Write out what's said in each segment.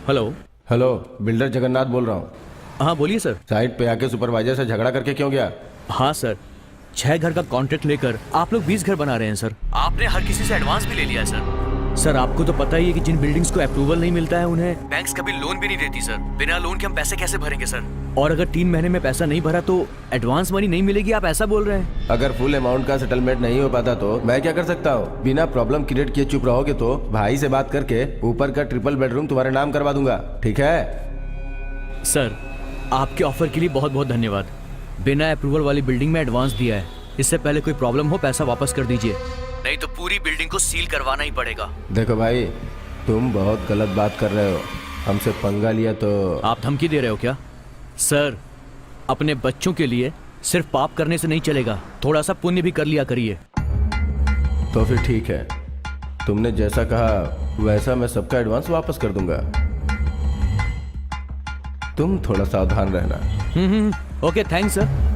Hello. Hello, builder Jagannath बोल रहा हूँ। हाँ बोलिए सर। साइट पे आके सुपरवाइजर से झगड़ा करके क्यों गया? हाँ सर, 6 घर का कॉन्ट्रैक्ट लेकर आप लोग 20 घर बना रहे हैं सर। आपने हर किसी से एडवांस भी ले लिया है सर। सर आपको तो पता ही है कि जिन बिल्डिंग्स को अप्रूवल नहीं मिलता है उन्हें बैंक्स कभी लोन भी नहीं देती सर। बिना लोन के हम पैसे कैसे भरेंगे सर? और अगर 3 महीने में पैसा नहीं भरा तो एडवांस मनी नहीं मिलेगी, आप ऐसा बोल रहे हैं? अगर फुल अमाउंट का सेटलमेंट नहीं हो पाता तो मैं क्या कर सकता हूँ? बिना प्रॉब्लम क्रिएट किए चुप रहोगे तो भाई से बात करके ऊपर का ट्रिपल बेडरूम तुम्हारे नाम करवा दूंगा, ठीक है? सर आपके ऑफर के लिए बहुत बहुत धन्यवाद। बिना अप्रूवल वाली बिल्डिंग में एडवांस दिया है। इससे पहले कोई प्रॉब्लम हो पैसा वापस कर दीजिए, नहीं तो पूरी बिल्डिंग को सील करवाना ही पड़ेगा। देखो भाई, तुम बहुत गलत बात कर रहे हो। हमसे पंगा लिया तो आप धमकी दे रहे हो क्या? सर अपने बच्चों के लिए सिर्फ पाप करने से नहीं चलेगा, थोड़ा सा पुण्य भी कर लिया करिए। तो फिर ठीक है, तुमने जैसा कहा वैसा मैं सबका एडवांस वापस कर दूंगा। तुम थोड़ा सावधान रहना। Okay thanks sir.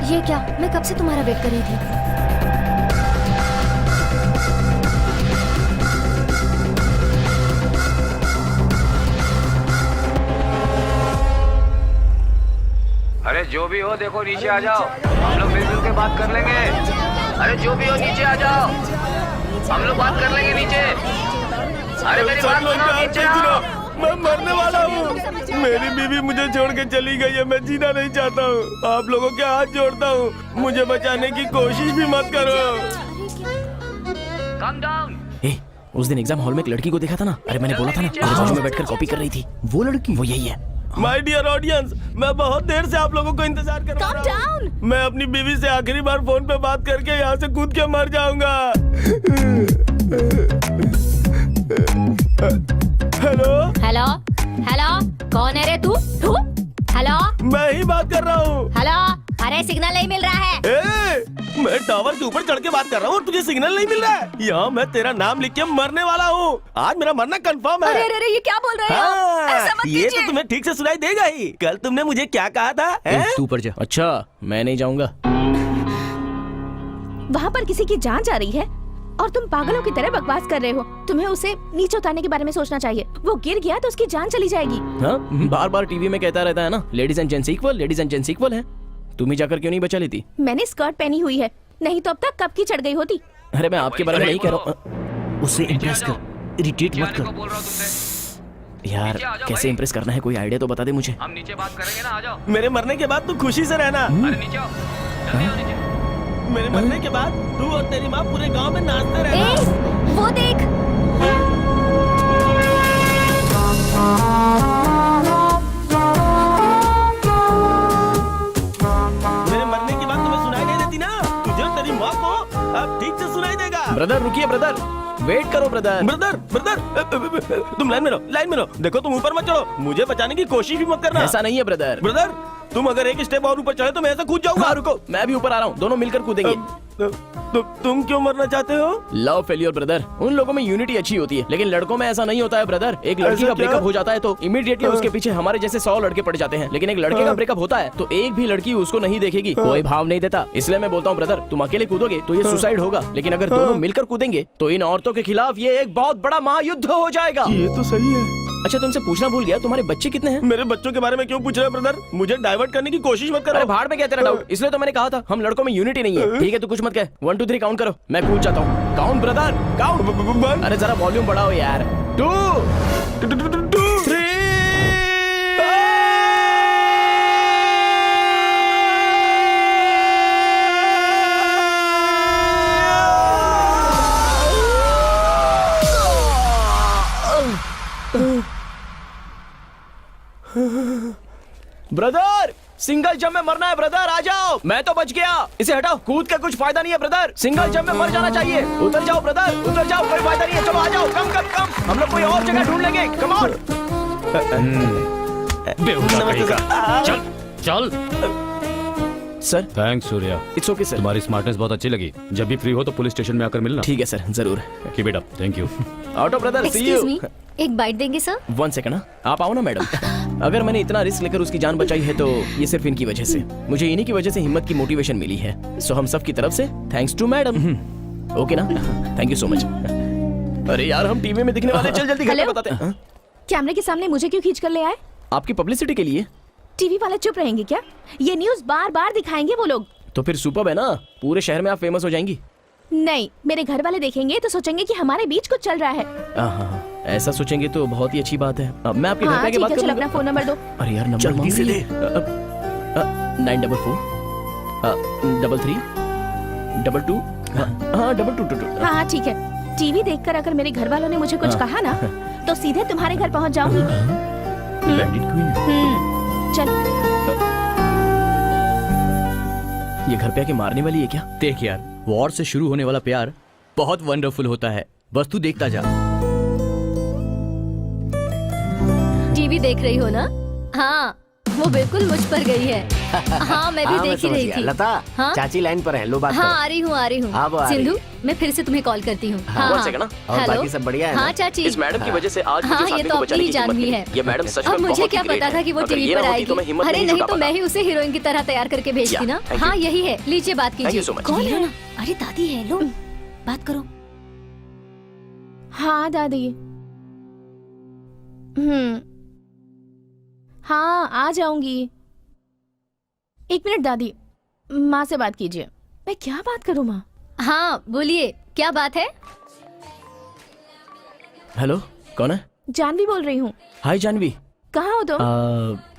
ये क्या, मैं कब से तुम्हारा वेट कर रही थी। अरे जो भी हो देखो नीचे आ जाओ, हम लोग मिलजुल के बात कर लेंगे। अरे जो भी हो नीचे आ जाओ, हम लोग बात कर लेंगे नीचे। अरे मेरी बात सुनो, नीचे आओ। मैं मरने वाला हूँ। मेरी बीवी मुझे छोड़ के चली गई है, मैं जीना नहीं चाहता हूँ। आप लोगों के हाथ जोड़ता हूँ, मुझे बचाने की कोशिश भी मत करो। Come down. उस दिन एग्जाम हॉल में एक लड़की को देखा था ना? अरे मैंने बोला था ना, मेरे बाजू में बैठकर कॉपी कर रही थी। वो लड़की, वो यही है। माय डियर ऑडियंस, मैं बहुत देर से आप लोगों को इंतजार कर रहा हूँ। मैं अपनी बीवी से आखिरी बार फोन पे बात करके यहाँ से कूद के मर जाऊंगा। हेलो हेलो हेलो, कौन है रे तू? हेलो, मैं ही बात कर रहा हूँ। हेलो, अरे सिग्नल नहीं मिल रहा है। मैं टावर के ऊपर चढ़ के बात कर रहा हूँ और तुझे सिग्नल नहीं मिल रहा है। यहाँ मैं तेरा नाम लिख के मरने वाला हूँ। आज मेरा मरना कंफर्म है। अरे अरे, ये क्या बोल रहे हो? ऐसा मत ये कीजिए। तो तुम्हें ठीक से सुनाई देगा ही। कल तुमने मुझे क्या कहा था? तू ऊपर जा। अच्छा, मैं नहीं जाऊंगा। वहाँ पर किसी की जान जा रही है और तुम पागलों की तरह बकवास कर रहे हो। तुम्हें उसे नीचे उतारने के बारे में सोचना चाहिए। वो गिर गया तो उसकी जान चली जाएगी। हाँ, बार बार टीवी में कहता रहता है ना, ladies and gents equal, ladies and gents equal है। तुम ही जाकर क्यों नहीं बचा लेती? मैंने स्कर्ट पहनी हुई है, नहीं तो अब तक कब की चढ़ गई होती। अरे मैं आपके बारे में नहीं कह रहा हूँ। उसे इम्प्रेस कर, इरिटेट मत को कर। बोल रहा हूँ तुमसे। यार नीचे आ जाओ कैसे भाई। इम्प्रेस करना है, कोई आइडिया तो बता दे मुझे। हम नीचे बात करेंगे ना, आ जाओ। मेरे मरने के बाद तू खुशी से रहना। अरे नीचे आओ, जल्दी आओ नीचे। मेरे मरने के बाद तू और तेरी माँ पूरे गांव में नाचते रहना। ए, वो देख। मेरे मरने के बाद तुम्हें सुनाई नहीं देती ना? तुझे और तेरी माँ को अब ठीक से सुनाई देगा। ब्रदर रुकिए, ब्रदर वेट करो ब्रदर। ब्रदर ब्रदर, तुम लाइन में रहो, लाइन में रहो। देखो तुम ऊपर मत चढ़ो, मुझे बचाने की कोशिश भी मत करना। ऐसा नहीं है ब्रदर। ब्रदर, तुम अगर एक स्टेप और ऊपर चढ़े तो मैं ऐसा कूद जाऊंगा। हाँ रुको, मैं भी ऊपर आ रहा हूँ, दोनों मिलकर कूदेंगे। तुम क्यों मरना चाहते हो? Love failure brother. उन लोगों में यूनिटी अच्छी होती है, लेकिन लड़कों में ऐसा नहीं होता है ब्रदर। एक लड़की ऐसा का क्या? ब्रेकअप हो जाता है तो इमीडिएटली उसके पीछे हमारे जैसे 100 लड़के पड़ जाते हैं, लेकिन एक लड़के का ब्रेकअप होता है तो एक भी लड़की उसको नहीं देखेगी, कोई भाव नहीं देता। इसलिए मैं बोलता हूँ ब्रदर, तुम अकेले कूदोगे तो ये सुसाइड होगा, लेकिन अगर दोनों मिलकर कूदेंगे तो इन औरतों के खिलाफ ये एक बहुत बड़ा महायुद्ध हो जाएगा। ये तो सही है। अच्छा तुमसे पूछना भूल गया, तुम्हारे बच्चे कितने हैं? मेरे बच्चों के बारे में क्यों पूछ रहे हो ब्रदर? मुझे डाइवर्ट करने की कोशिश मत अरे करो। भाड़ में क्या तेरा डाउट? इसलिए तो मैंने कहा था हम लड़कों में यूनिटी नहीं है। ठीक है, तू कुछ मत कह। 1 2 3 काउंट करो, मैं कूद जाता हूँ। Count brother, count. अरे जरा वॉल्यूम बढ़ाओ यार। 2 3 ब्रदर सिंगल जंप में मरना है ब्रदर, आ जाओ। मैं तो बच गया, इसे हटाओ, कूद के कुछ फायदा नहीं है ब्रदर, सिंगल जंप में मर जाना चाहिए। उतर जाओ ब्रदर, उतर जाओ, कोई फायदा नहीं है, चलो आ जाओ, कम कम कम, हम लोग कोई और जगह ढूंढ लेंगे, कम ऑन। बेहुदा कहीं का। चल चल। Sir thanks Surya, it's okay sir. तुम्हारी स्मार्टनेस बहुत अच्छी लगी। जब भी फ्री हो तो पुलिस स्टेशन में आकर मिलना। ठीक है सर, जरूर। Keep it up. Thank you. Auto brother, see excuse me, you. एक बाइट देंगे सर? 1 सेकंड, आप आओ ना मैडम। अगर मैंने इतना रिस्क लेकर उसकी जान बचाई है तो ये सिर्फ इनकी वजह से, मुझे इन्हीं की वजह से हिम्मत की मोटिवेशन मिली है। सो हम सब की तरफ से थैंक्स टू मैडम। ओके ना? Thank you so much. अरे यार, हम टीवी में दिखने वाले, चल जल्दी घर पे हेलो? बताते हैं। हाँ? कैमरे के सामने मुझे क्यों खींच कर ले आए? आपकी पब्लिसिटी के लिए। टीवी वाले चुप रहेंगे क्या? ये न्यूज़ बार बार दिखाएंगे वो लोग। तो फिर सुपर्ब है ना, पूरे शहर में आप फेमस हो जाएंगी। नहीं, मेरे घर वाले देखेंगे तो सोचेंगे कि हमारे बीच कुछ चल रहा है। हाँ, ऐसा सोचेंगे तो बहुत ही अच्छी बात है। अब मैं आपके घर पे हाँ आके ठीक बात है, चलो करूंगा। अपना फोन नंबर दो। अरे यार, नंबर जल्दी से दे। 944 33 22 हाँ 2222। हाँ हाँ ठीक है। टीवी देखकर अगर मेरे घर वालों ने मुझे कुछ हाँ। कहा ना तो सीधे तुम्हारे घर पहुंच जाऊंगी। बैंडिट क्वीन, चल। ये घर पे आके मारने वाली है क्या? देख यार, वॉर से शुरू होने वाला प्यार बहुत वंडरफुल होता है, बस तू देखता जा। टीवी देख रही हो ना? हाँ, वो बिल्कुल मुझ पर गई है। हाँ, मैं भी देख ही रही थी। लता, हाँ? चाची लाइन पर है, लो बात हाँ, करो। आ रही हूँ हाँ, वो आ रही सिंधु, मैं फिर से तुम्हें कॉल करती हूँ। हाँ, One second ना। और हेलो? बाकी सब बढ़िया है ना? हाँ चाची। इस मैडम की वजह से आज हाँ, मुझे ये साथी तो को बचाने अपनी की जान हिम्मत भी मिली। है। ये मैडम सच में अब मुझे बहुत क्या ही ग्रेट पता था है। कि वो अगर टीवी ये पर ना होती आएगी। तो मैं हिम्मत अरे नहीं नहीं जुटा तो पाता। मैं ही उसे हीरोइन की तरह तैयार करके भेजती Yeah, ना। thank you. हाँ, यही है, लीजिए बात Thank you कीजिए। so much. कौन है? अरे दादी है, लो बात करो। हाँ दादी। हाँ आ जाऊंगी। 1 मिनट दादी, माँ से बात कीजिए। मैं क्या बात करूँ माँ? हाँ बोलिए, क्या बात है? हेलो, कौन है? जानवी बोल रही हूँ। हाय जानवी। कहाँ हो तुम?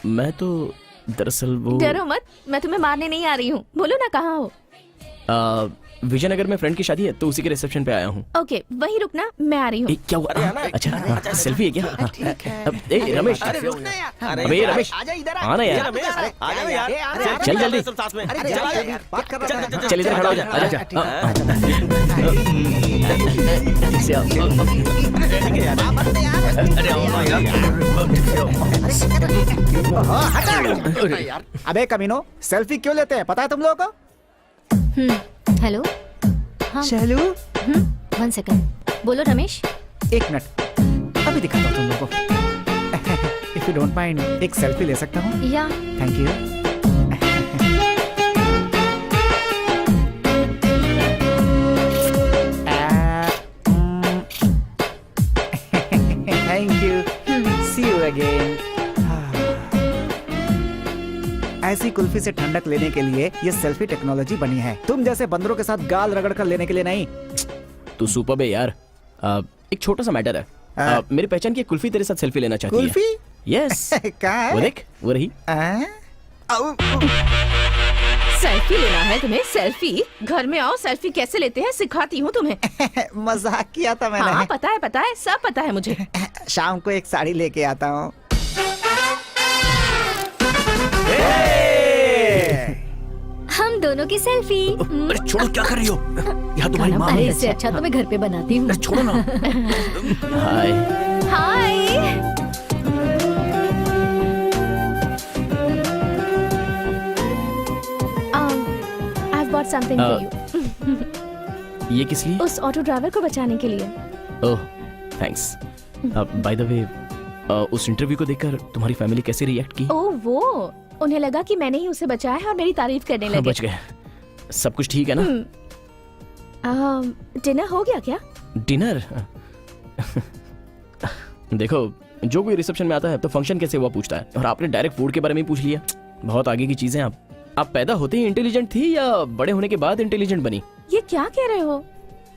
मैं तो दरअसल वो डरो मत, मैं तुम्हें मारने नहीं आ रही हूँ। बोलो ना कहाँ हो। विजयनगर में फ्रेंड की शादी है तो उसी के रिसेप्शन पे आया हूँ। ओके, वहीं रुकना, मैं आ रही हूँ। क्या हुआ? अच्छा, सेल्फी है क्या? ए रमेश, अबे रमेश, आना यार, चल जल्दी, चल इधर खड़ा हो जा, आजा। अबे कमीनो, सेल्फी क्यों लेते हैं, पता है तुम लोगों को? हेलो। हाँ। चलो 1 सेकंड, बोलो रमेश। 1 मिनट, अभी दिखाता हूँ तुम लोगों को। इफ यू डोंट माइंड, एक सेल्फी ले सकता हूँ? या thank you. Thank you, see you again. ऐसी कुल्फी से ठंडक लेने के लिए ये सेल्फी टेक्नोलॉजी बनी है, तुम जैसे बंदरों के साथ गाल रगड़ कर लेने के लिए नहीं। तू सुपर है यार। एक छोटा सा मैटर है। मेरी पहचान की एक कुल्फी तेरे साथ सेल्फी लेना चाहती है। कुल्फी? यस। कहाँ है? वो देख, वो रही। सेल्फी लेना है तुम्हें? सेल्फी? घर में आओ, सेल्फी कैसे लेते हैं सिखाती हूँ तुम्हें। मजाक किया था मैंने। हाँ पता है, सब पता है मुझे। शाम को एक साड़ी लेके आता हूँ। हम दोनों की सेल्फी। अरे छोड़ो, क्या कर रही हो? यहाँ तुम्हारी माँ अरे है। इससे अच्छा तो मैं घर पे बनाती हूँ। अरे छोड़ो ना। हाय। हाय। I've bought something for you. ये किस लिए? उस ऑटो ड्राइवर को बचाने के लिए। ओह, थैंक्स। बाय द वे, उस इंटरव्यू को देखकर तुम्हारी फैमिली कैसे रिएक्ट की? ओह वो, उन्हें लगा कि मैंने ही उसे बचाया है और मेरी तारीफ करने हाँ, लगे। बच गए। सब कुछ ठीक है ना? डिनर हो गया क्या? डिनर? देखो, जो कोई रिसेप्शन में आता है तो फंक्शन कैसे हुआ पूछता है, और आपने डायरेक्ट फूड के बारे में ही पूछ लिया। बहुत आगे की चीजें। आप पैदा होते ही इंटेलिजेंट थी या बड़े होने के बाद इंटेलिजेंट बनी? ये क्या कह रहे हो?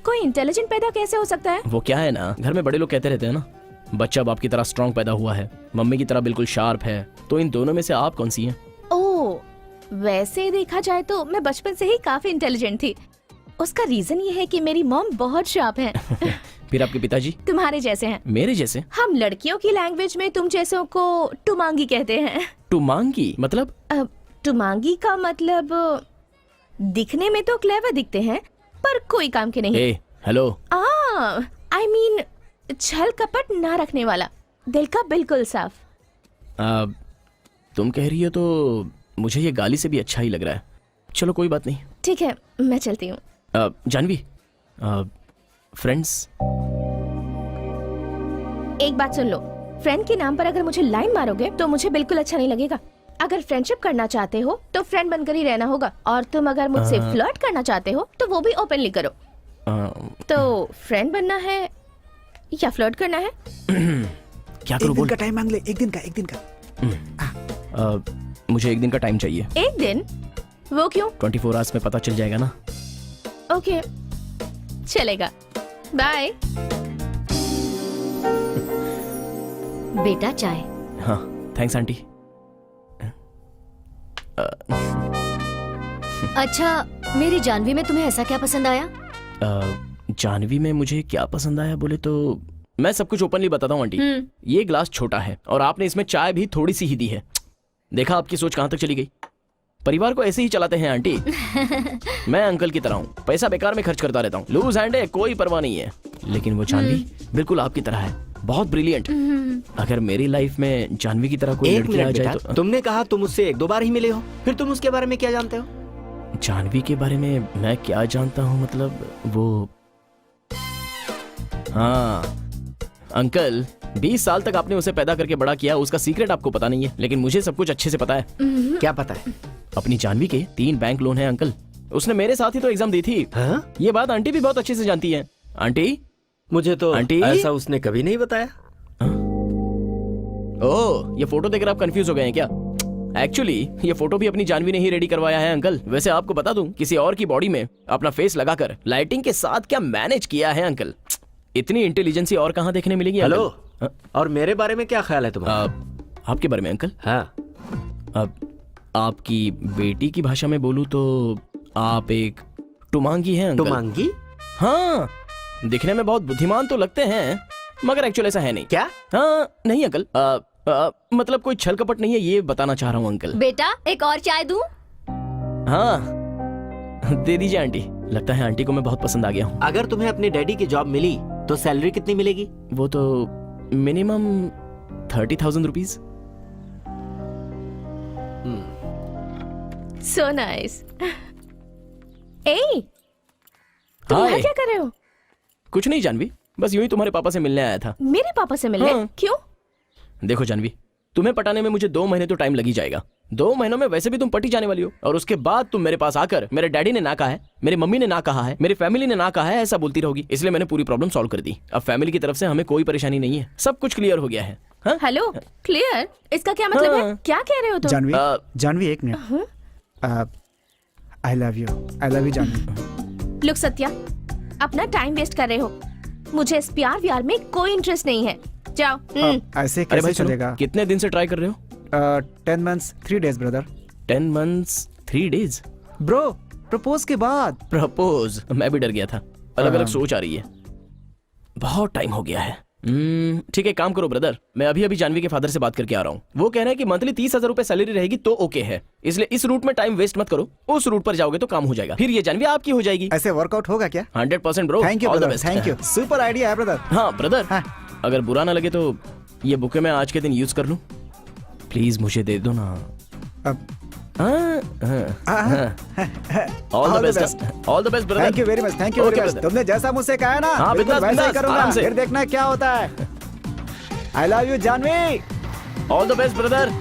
कोई इंटेलिजेंट पैदा कैसे हो सकता है? वो क्या है ना, घर में बड़े लोग कहते रहते हैं ना, बच्चा बाप की तरह स्ट्रांग पैदा हुआ है, मम्मी की तरह बिल्कुल शार्प है। तो इन दोनों में से आप कौन सी हैं? ओह, वैसे देखा जाए तो मैं बचपन से ही काफी इंटेलिजेंट थी। उसका रीजन ये है कि मेरी मॉम बहुत शार्प है। फिर आपके पिताजी? तुम्हारे जैसे हैं। मेरे जैसे? हम लड़कियों की लैंग्वेज में तुम जैसों को टुमांगी कहते हैं। टुमांगी मतलब? टुमांगी का मतलब दिखने में तो क्लेवर दिखते हैं पर कोई काम के नहीं। ए हेलो, आई मीन छल कपट ना रखने वाला, दिल का बिल्कुल साफ। तुम कह रही हो तो मुझे ये गाली से भी अच्छा ही लग रहा है। चलो कोई बात नहीं। ठीक है, मैं चलती हूँ। जानवी, फ्रेंड्स। एक बात सुन लो, फ्रेंड के नाम पर अगर मुझे लाइन मारोगे तो मुझे बिल्कुल अच्छा नहीं लगेगा। अगर फ्रेंडशिप करना चाहते हो तो फ्रेंड बनकर ही रहना होगा, और तुम अगर मुझसे फ्लर्ट करना चाहते हो तो वो भी ओपनली करो। तो फ्रेंड बनना है या फ्लर्ट करना है? क्या करूं एक दिन बोल। का टाइम मांग ले, एक दिन का। मुझे एक दिन का टाइम चाहिए। एक दिन? वो क्यों? 24 आवर्स में पता चल जाएगा ना। ओके, चलेगा। बाय। बेटा चाय। हाँ थैंक्स आंटी। अच्छा, मेरी जानवी में तुम्हें ऐसा क्या पसंद आया? जानवी में मुझे क्या पसंद आया बोले तो मैं सब कुछ ओपनली बताता हूँ आंटी। ये ग्लास छोटा है और आपने इसमें चाय भी थोड़ी सी ही दी है। देखा आपकी सोच कहाँ तक चली गई। परिवार को ऐसे ही चलाते हैं आंटी। मैं अंकल की तरह हूँ, पैसा बेकार में खर्च करता रहता हूँ। लूज हैंड है, कोई परवाह नहीं है। लेकिन वो जानवी बिल्कुल आपकी तरह है, बहुत ब्रिलियंट। अगर मेरी लाइफ में जानवी की तरह कोई एक लड़की आ मिनट जाए बेटा, तो। तुमने कहा तुम उससे 1-2 बार ही मिले हो, फिर तुम उसके बारे में क्या जानते हो? जानवी के बारे में मैं क्या जानता हूँ मतलब वो, हाँ अंकल 20 साल तक आपने उसे पैदा करके बड़ा किया, उसका सीक्रेट आपको पता नहीं है, लेकिन मुझे सब कुछ अच्छे से पता है। क्या पता है? अपनी जानवी के 3 बैंक लोन है अंकल। उसने मेरे साथ ही तो एग्जाम दी थी। हाँ? ये बात आंटी भी बहुत अच्छे से जानती है। आंटी, मुझे तो आंटी? ऐसा उसने कभी नहीं बताया। ओह ये फोटो देखकर आप कंफ्यूज हो गए हैं क्या? एक्चुअली ये फोटो भी अपनी जानवी ने ही रेडी करवाया है अंकल। वैसे आपको बता दूं, किसी और की बॉडी में अपना फेस लगाकर लाइटिंग के साथ क्या मैनेज किया है अंकल। इतनी इंटेलिजेंसी और कहाँ देखने मिलेगी अंकल? हेलो, और मेरे बारे में क्या ख्याल है तुम्हारा? आपके बारे में अंकल? हाँ, अब आपकी बेटी की भाषा में बोलूं तो आप एक टुमांगी हैं अंकल। टुमांगी? हाँ, दिखने में बहुत बुद्धिमान तो लगते हैं मगर एक्चुअल ऐसा है नहीं। क्या? हाँ नहीं अंकल, मतलब कोई छल कपट नहीं है, ये बताना चाह रहा हूँ अंकल। बेटा एक और चाय दूं? हाँ दे दीजिए आंटी। लगता है आंटी को मैं बहुत पसंद आ गया हूँ। अगर तुम्हें अपने डैडी की जॉब मिली तो सैलरी कितनी मिलेगी? वो तो मिनिमम 30,000 रुपीज। So nice. ए, तुम यहाँ हाय। क्या कर रहे हो? कुछ नहीं जानवी, बस यूं ही तुम्हारे पापा से मिलने आया था। मेरे पापा से मिलने? हाँ। क्यों? देखो जानवी, तुम्हें पटाने में मुझे 2 महीने तो टाइम लग ही जाएगा। 2 महीनों में वैसे भी तुम पटी जाने वाली हो, और उसके बाद तुम मेरे पास आकर मेरे डैडी ने ना कहा है, मेरी मम्मी ने ना कहा है, मेरी फैमिली ने ना कहा है ऐसा बोलती रहोगी। इसलिए मैंने पूरी प्रॉब्लम सॉल्व कर दी। अब फैमिली की तरफ से हमें कोई परेशानी नहीं है, सब कुछ क्लियर हो गया है। हाँ? Hello, clear? इसका क्या मतलब है? हाँ। क्या कह रहे हो तुम? जानवी, आ, जानवी एक minute. I love you Jaanvi. Look Satya, अपना टाइम वेस्ट कर रहे हो। मुझे इस प्यार व्यार में कोई इंटरेस्ट नहीं है। जाओ। ऐसे अरे कैसे भाई सुनो, चलेगा? कितने दिन से ट्राई कर रहे हो? 10 months 3 days brother. 10 months 3 days? Bro, propose के बाद। प्रपोज? मैं भी डर गया था। अलग अलग सोच आ रही है, बहुत टाइम हो गया है। ठीक है, काम करो ब्रदर, मैं अभी अभी जानवी के फादर से बात करके आ रहा हूँ। वो कह रहे हैं कि मंथली 30,000 रुपए सैलरी रहेगी तो ओके है। इसलिए इस रूट में टाइम वेस्ट मत करो, उस रूट पर जाओगे तो काम हो जाएगा, फिर ये जानवी आपकी हो जाएगी। ऐसे वर्कआउट होगा क्या? 100% bro. Thank you All the brother, best. Thank you. Super idea है ब्रदर। हाँ ब्रदर, हाँ। अगर बुरा ना लगे तो ये बुके मैं आज के दिन यूज कर लूं? प्लीज मुझे दे दो ना। अब all the best, all the best brother. Thank you very much, thank you very Okay, much. brother. तुमने जैसा मुझसे कहा है ना, हाँ, बिल्कुल बिंदास, वैसा ही बिंदास, करूंगा। आराम से। फिर देखना क्या होता है। I love you Janhvi. All the best brother.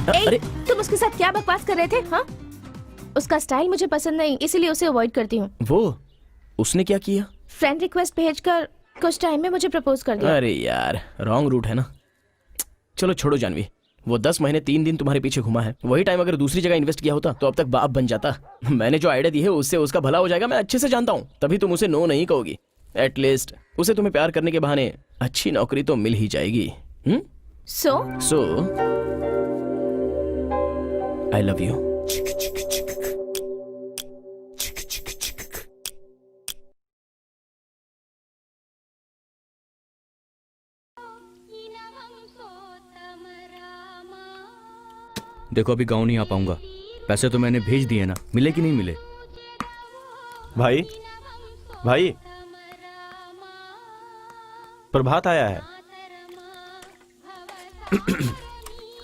ए, अरे तुम उसके साथ क्या बकवास कर रहे थे? हाँ, उसका स्टाइल मुझे पसंद नहीं, इसीलिए उसे अवॉइड करती हूँ। वो उसने क्या किया? फ्रेंड रिक्वेस्ट भेजकर कुछ टाइम में मुझे प्रपोज कर दिया। अरे यार रॉन्ग रूट है ना। चलो छोड़ो जानवी, वो 10 महीने 3 दिन तुम्हारे पीछे घुमा है, वही टाइम अगर दूसरी जगह इन्वेस्ट किया होता तो अब तक बाप बन जाता। मैंने जो आइडिया दी है उससे उसका भला हो जाएगा, मैं अच्छे से जानता हूँ, तभी तुम उसे नो नहीं कहोगी। एटलीस्ट उसे तुम्हें प्यार करने के बहाने अच्छी नौकरी तो मिल ही जाएगी। सो आई लव यू। देखो अभी गाँव नहीं आ पाऊंगा, पैसे तो मैंने भेज दिए ना, मिले कि नहीं मिले? भाई भाई, प्रभात आया है।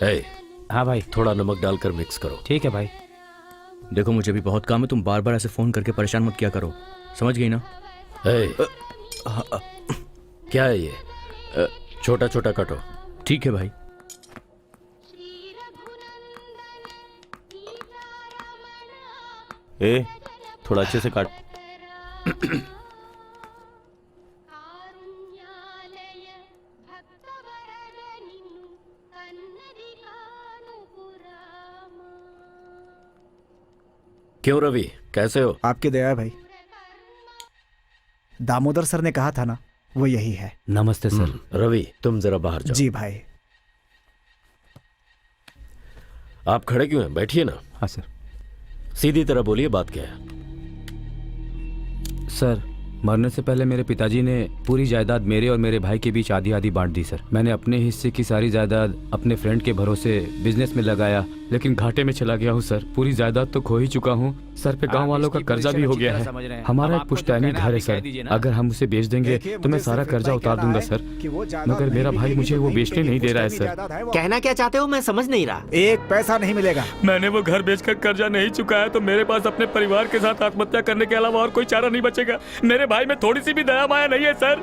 hey, हाँ भाई, थोड़ा नमक डालकर मिक्स करो। ठीक है भाई। देखो मुझे भी बहुत काम है, तुम बार बार ऐसे फोन करके परेशान मत किया करो, समझ गई ना? hey, क्या है ये? छोटा छोटा कटो। ठीक है भाई। ए, थोड़ा अच्छे से काट। क्यों रवि, कैसे हो? आपकी दया है भाई। दामोदर सर ने कहा था ना, वो यही है। नमस्ते सर। रवि, तुम जरा बाहर जाओ। जी भाई। आप खड़े क्यों हैं? बैठिए ना। हाँ सर। सीधी तरह बोलिए, बात क्या है? सर, मरने से पहले मेरे पिताजी ने पूरी जायदाद मेरे और मेरे भाई के बीच आधी आधी बांट दी सर। मैंने अपने हिस्से की सारी जायदाद अपने फ्रेंड के भरोसे बिजनेस में लगाया, लेकिन घाटे में चला गया हूँ सर। पूरी जायदाद तो खो ही चुका हूँ सर। पे गांव वालों का कर्जा भी हो गया है। हमारा एक पुश्तैनी घर है सर, अगर हम उसे बेच देंगे तो मैं सारा कर्जा उतार दूंगा सर, मगर मेरा भाई मुझे वो बेचने नहीं दे रहा है सर। कहना क्या चाहते हो, मैं समझ नहीं रहा। एक पैसा नहीं मिलेगा। मैंने वो घर बेचकर कर्जा नहीं चुकाया तो मेरे पास अपने परिवार के साथ आत्महत्या करने के अलावा और कोई चारा नहीं बचेगा। मेरे भाई में थोड़ी सी भी दया माया नहीं है सर।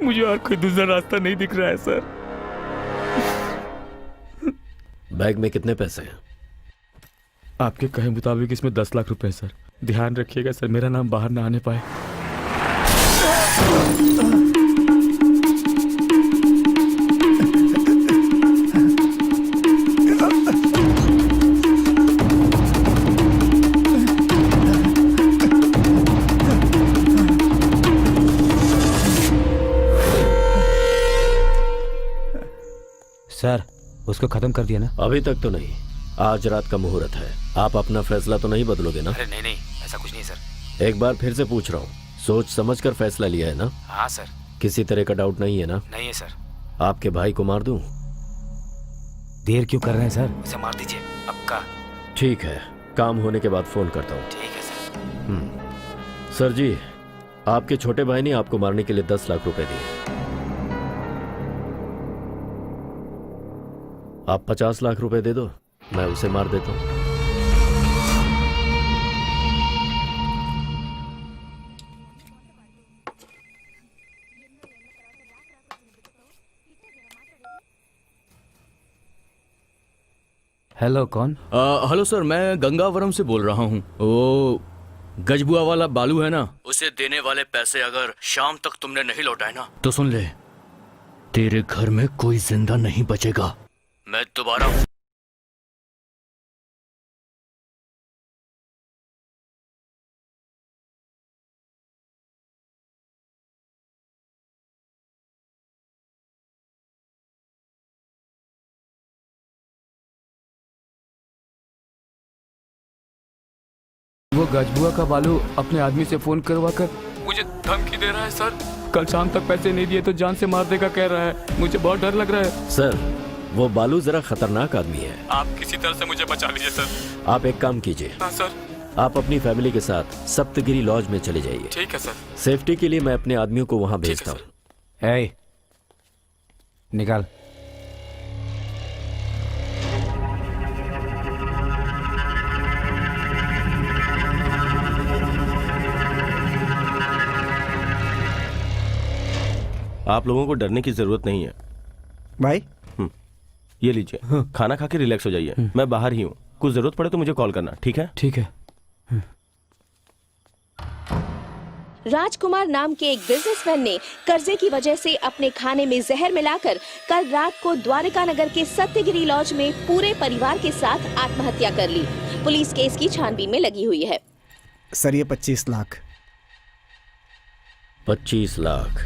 मुझे और कोई दूसरा रास्ता नहीं दिख रहा है सर। बैग में कितने पैसे हैं? आपके कहे मुताबिक इसमें 10 लाख रुपए सर। ध्यान रखिएगा सर, मेरा नाम बाहर ना आने पाए। सर, उसको खत्म कर दिया ना? अभी तक तो नहीं, आज रात का मुहूर्त है। आप अपना फैसला तो नहीं बदलोगे ना? अरे नहीं नहीं, ऐसा कुछ नहीं सर। एक बार फिर से पूछ रहा हूँ, सोच समझ कर फैसला लिया है ना? हाँ सर। किसी तरह का डाउट नहीं है ना? नहीं है सर। आपके भाई को मार दूं? देर क्यों कर रहे हैं सर? उसे मार दीजिए, पक्का। ठीक है, काम होने के बाद फोन करता हूँ। ठीक है सर। सर जी, आपके छोटे भाई ने आपको मारने के लिए 10 लाख रुपए दिए। आप 50 लाख रुपए दे दो, मैं उसे मार देता हूँ। हेलो, कौन? हेलो सर, मैं गंगावरम से बोल रहा हूँ। वो गजबुआ वाला बालू है ना, उसे देने वाले पैसे अगर शाम तक तुमने नहीं लौटाए ना तो सुन ले, तेरे घर में कोई जिंदा नहीं बचेगा। मैं दोबारा वो गजबुआ का बालू अपने आदमी से फोन करवा कर मुझे धमकी दे रहा है सर। कल शाम तक पैसे नहीं दिए तो जान से मार देगा कह रहा है। मुझे बहुत डर लग रहा है सर। वो बालू जरा खतरनाक आदमी है, आप किसी तरह से मुझे बचा लीजिए सर। आप एक काम कीजिए। हाँ सर। आप अपनी फैमिली के साथ सप्तगिरी लॉज में चले जाइए। ठीक है सर। सेफ्टी के लिए मैं अपने आदमियों को वहां भेजता हूँ। निकाल। आप लोगों को डरने की जरूरत नहीं है भाई। ये लीजिए, खाना खा के रिलैक्स हो जाइए। मैं बाहर ही हूँ, कुछ जरूरत पड़े तो मुझे कॉल करना, ठीक है? ठीक है। राजकुमार नाम के एक बिजनेसमैन ने कर्जे की वजह से अपने खाने में जहर मिलाकर कल रात को द्वारका नगर के सत्यगिरी लॉज में पूरे परिवार के साथ आत्महत्या कर ली। पुलिस केस की छानबीन में लगी हुई है। सर, ये 25 लाख। 25 लाख,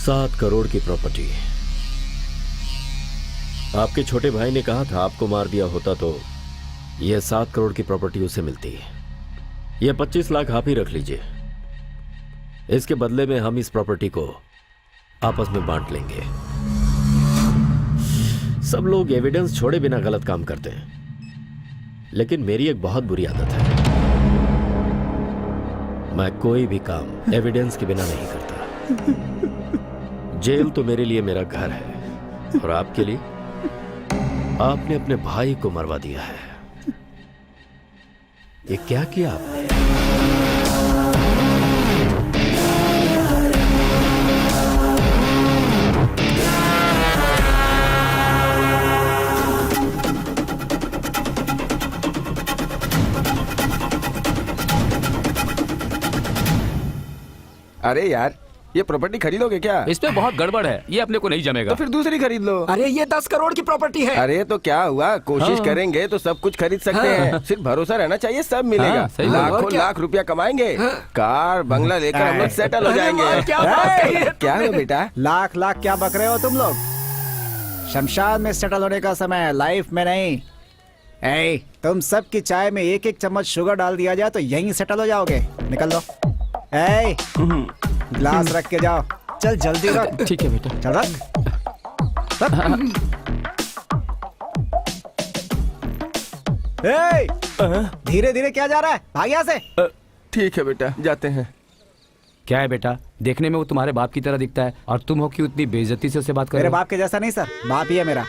7 करोड़ की प्रॉपर्टी। आपके छोटे भाई ने कहा था आपको मार दिया होता तो यह 7 करोड़ की प्रॉपर्टी उसे मिलती। यह 25 लाख आप ही रख लीजिए। इसके बदले में हम इस प्रॉपर्टी को आपस में बांट लेंगे। सब लोग एविडेंस छोड़े बिना गलत काम करते हैं, लेकिन मेरी एक बहुत बुरी आदत है। मैं कोई भी काम एविडेंस के बिना नहीं करता। जेल तो मेरे लिए मेरा घर है, और आपके लिए आपने अपने भाई को मरवा दिया है। ये क्या किया आपने? अरे यार, ये प्रॉपर्टी खरीदोगे क्या? इस पे बहुत गड़बड़ है, ये अपने को नहीं जमेगा। तो फिर दूसरी खरीद लो। अरे ये 10 करोड़ की प्रॉपर्टी है। अरे तो क्या हुआ, कोशिश करेंगे तो सब कुछ खरीद सकते हैं। सिर्फ भरोसा रहना चाहिए, सब मिलेगा। हाँ, सही बात। लाखों लाख रुपया कमाएंगे, कार बंगला लेकर हम लोग सेटल हो जाएंगे। क्या है बेटा? लाख लाख क्या बक रहे हो तुम लोग? शमशान में सेटल होने का समय है, लाइफ में नहीं। ए, तुम सब की चाय में एक एक चम्मच शुगर डाल दिया जाए तो यहीं सेटल हो जाओगे। निकल लो। ए, ग्लास रख के जाओ। चल जल्दी रख। ठीक है बेटा। चल रख। धीरे धीरे क्या जा रहा है, भाग यहाँ से। ठीक है बेटा, जाते हैं। क्या है बेटा, देखने में वो तुम्हारे बाप की तरह दिखता है और तुम हो कि उतनी बेइज्जती से उससे बात कर मेरे रहे हो। बाप के जैसा नहीं सर, बाप ही है मेरा।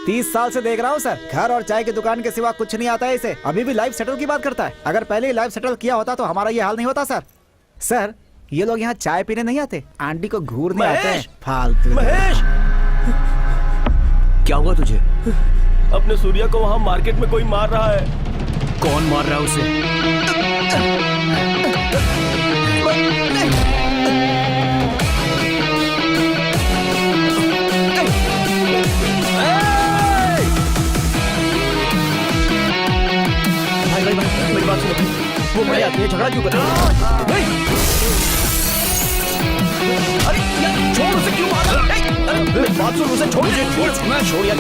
30 साल से देख रहा हूँ सर, घर और चाय की दुकान के सिवा कुछ नहीं आता है इसे। अभी भी लाइफ सेटल की बात करता है। अगर पहले ही लाइफ सेटल किया होता तो हमारा ये हाल नहीं होता सर। सर, ये लोग यहाँ चाय पीने नहीं आते, आंटी को घूरने आते हैं। फालतू। महेश, क्या हुआ तुझे? अपने सूर्या को वहाँ मार्केट में कोई मार रहा है। कौन मार रहा है उसे? मेरी बात सुनो, वो भाई आती है, झगड़ा क्यों कर रहे हो? अरे यार, छोड़ उसे, क्यों मार रहा है? अरे मेरी बात सुन, उसे छोड़। मैं छोड़ यार,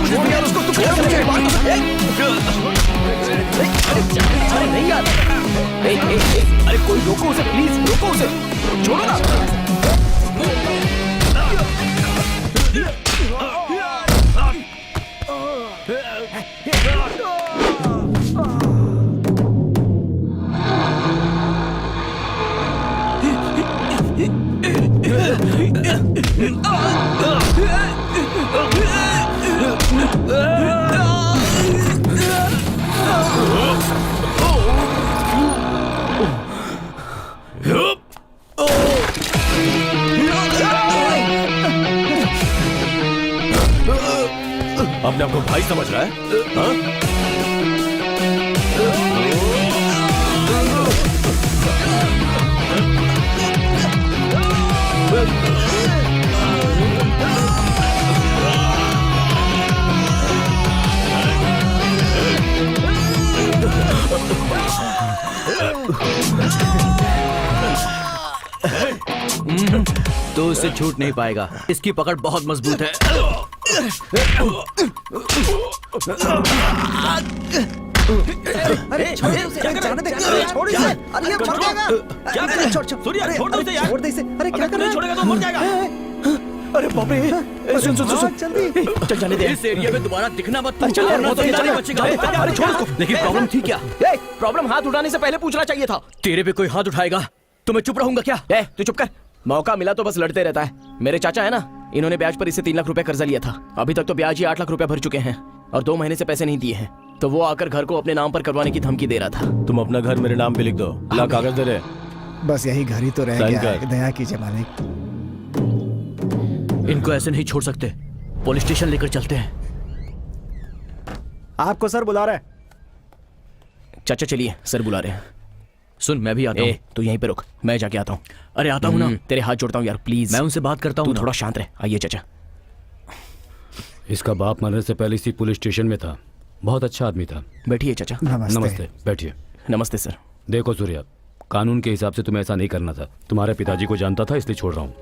छोड़ यार उसको, तू छोड़ मुझे। अरे नहीं यार, अरे कोई रोको उसे, प्लीज रोको उसे, छोड़ो ना। अपने आपको भाई समझ रहा है? हाँ? तो उससे छूट नहीं पाएगा, इसकी पकड़ बहुत मजबूत है। अरे छोड़ उसे, जाने दे, छोड़ इसे। अरे ये मर जाएगा। क्या कर रहा है? छोड़ छोड़ सूर्या, छोड़ दो उसे यार। छोड़ दे इसे। अरे क्या कर रहा है? छोड़ेगा तो मर जाएगा। अरे बाप रे, सुन सुन सुन, जल्दी चल जाने दे। इस एरिया में दोबारा दिखना मत। चल यार, बहुत चल, जाने चल, बचेगा। अरे छोड़ उसको। लेकिन प्रॉब्लम थी क्या? प्रॉब्लम हाथ उठाने से पहले पूछना चाहिए था। तेरे पे कोई हाथ उठाएगा तो मैं चुप रहूंगा क्या? तू चुप कर। मौका मिला तो बस लड़ते रहता है। मेरे चाचा है ना, इन्होंने ब्याज पर इससे 3 लाख रुपए कर्जा लिया था। अभी तक तो ब्याज ही 8 लाख रुपए भर चुके हैं और 2 महीने से पैसे नहीं दिए हैं। तो वो आकर घर को अपने नाम पर करवाने की धमकी दे रहा था। तुम अपना घर मेरे नाम पे लिख दो। ला कागज दे रहे। बस यही घर ही तो रह साइन गया है। कर। दया कीजिए मालिक। इनको ऐसे नहीं छोड़ सकते, पुलिस स्टेशन लेकर चलते हैं। आपको सर बुला रहे हैं। चाचा चलिए, सर बुला रहे हैं। सुन, मैं भी आता हूँ। तू यहीं पे रुक, मैं जाके आता हूँ। अरे आता हूँ ना। तेरे हाथ जोड़ता हूँ यार, प्लीज। मैं उनसे बात करता तू हूँ ना। थोड़ा शांत रह। आइए चाचा। इसका बाप मरने से पहले इसी पुलिस स्टेशन में था। बहुत अच्छा आदमी था। बैठिए चाचा। नमस्ते, बैठिए। नमस्ते सर। देखो सूर्या, कानून के हिसाब से तुम्हें ऐसा नहीं करना था। तुम्हारे पिताजी को जानता था, इसलिए छोड़ रहा हूँ।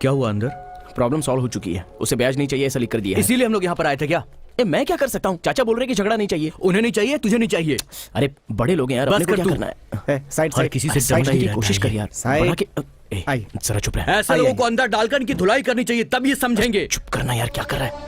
क्या हुआ अंदर? प्रॉब्लम सॉल्व हो चुकी है। उसे ब्याज नहीं चाहिए ऐसा लिख कर दिया है। इसीलिए हम लोग यहाँ पर आए थे क्या? मैं क्या कर सकता हूँ? चाचा बोल रहे कि झगड़ा नहीं चाहिए। उन्हें नहीं चाहिए, तुझे नहीं चाहिए। अरे बड़े लोग हैं यार, बस अपने को कर क्या तू। करना है? साइड हर साइड किसी से साइड डरना ही की रहना कोशिश है। कर यार। साइड। बढ़ा के आइए। जरा चुप रह। ऐसे लोगों को अंदर डालकर इनकी धुलाई करनी चाहिए, तब ये समझेंगे। चुप करना यार, क्या कर रहा है?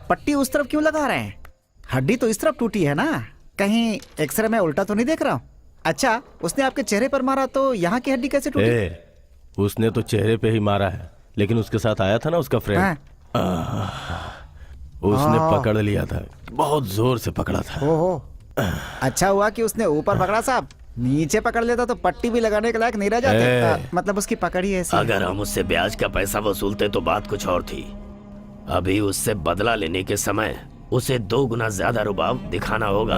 पट्टी उस तरफ क्यों लगा रहे हैं? हड्डी तो इस तरफ टूटी है ना, कहीं एक्सरे में उल्टा तो नहीं देख रहा हूँ? अच्छा, उसने आपके चेहरे पर मारा तो यहाँ की हड्डी कैसे टूटी? उसने तो चेहरे पे ही मारा है, लेकिन उसके साथ आया था ना उसका फ्रेंड, हाँ। उसने पकड़ लिया था, बहुत जोर से पकड़ा था। ओहो, अच्छा हुआ कि उसने ऊपर पकड़ा साहब, नीचे पकड़ लेता तो पट्टी भी लगाने के लायक नहीं रह जाते। मतलब उसकी पकड़ी ऐसी। अगर हम उससे ब्याज का पैसा वसूलते तो बात कुछ और थी। अभी उससे बदला लेने के समय उसे 2 गुना ज्यादा रुबाब दिखाना होगा।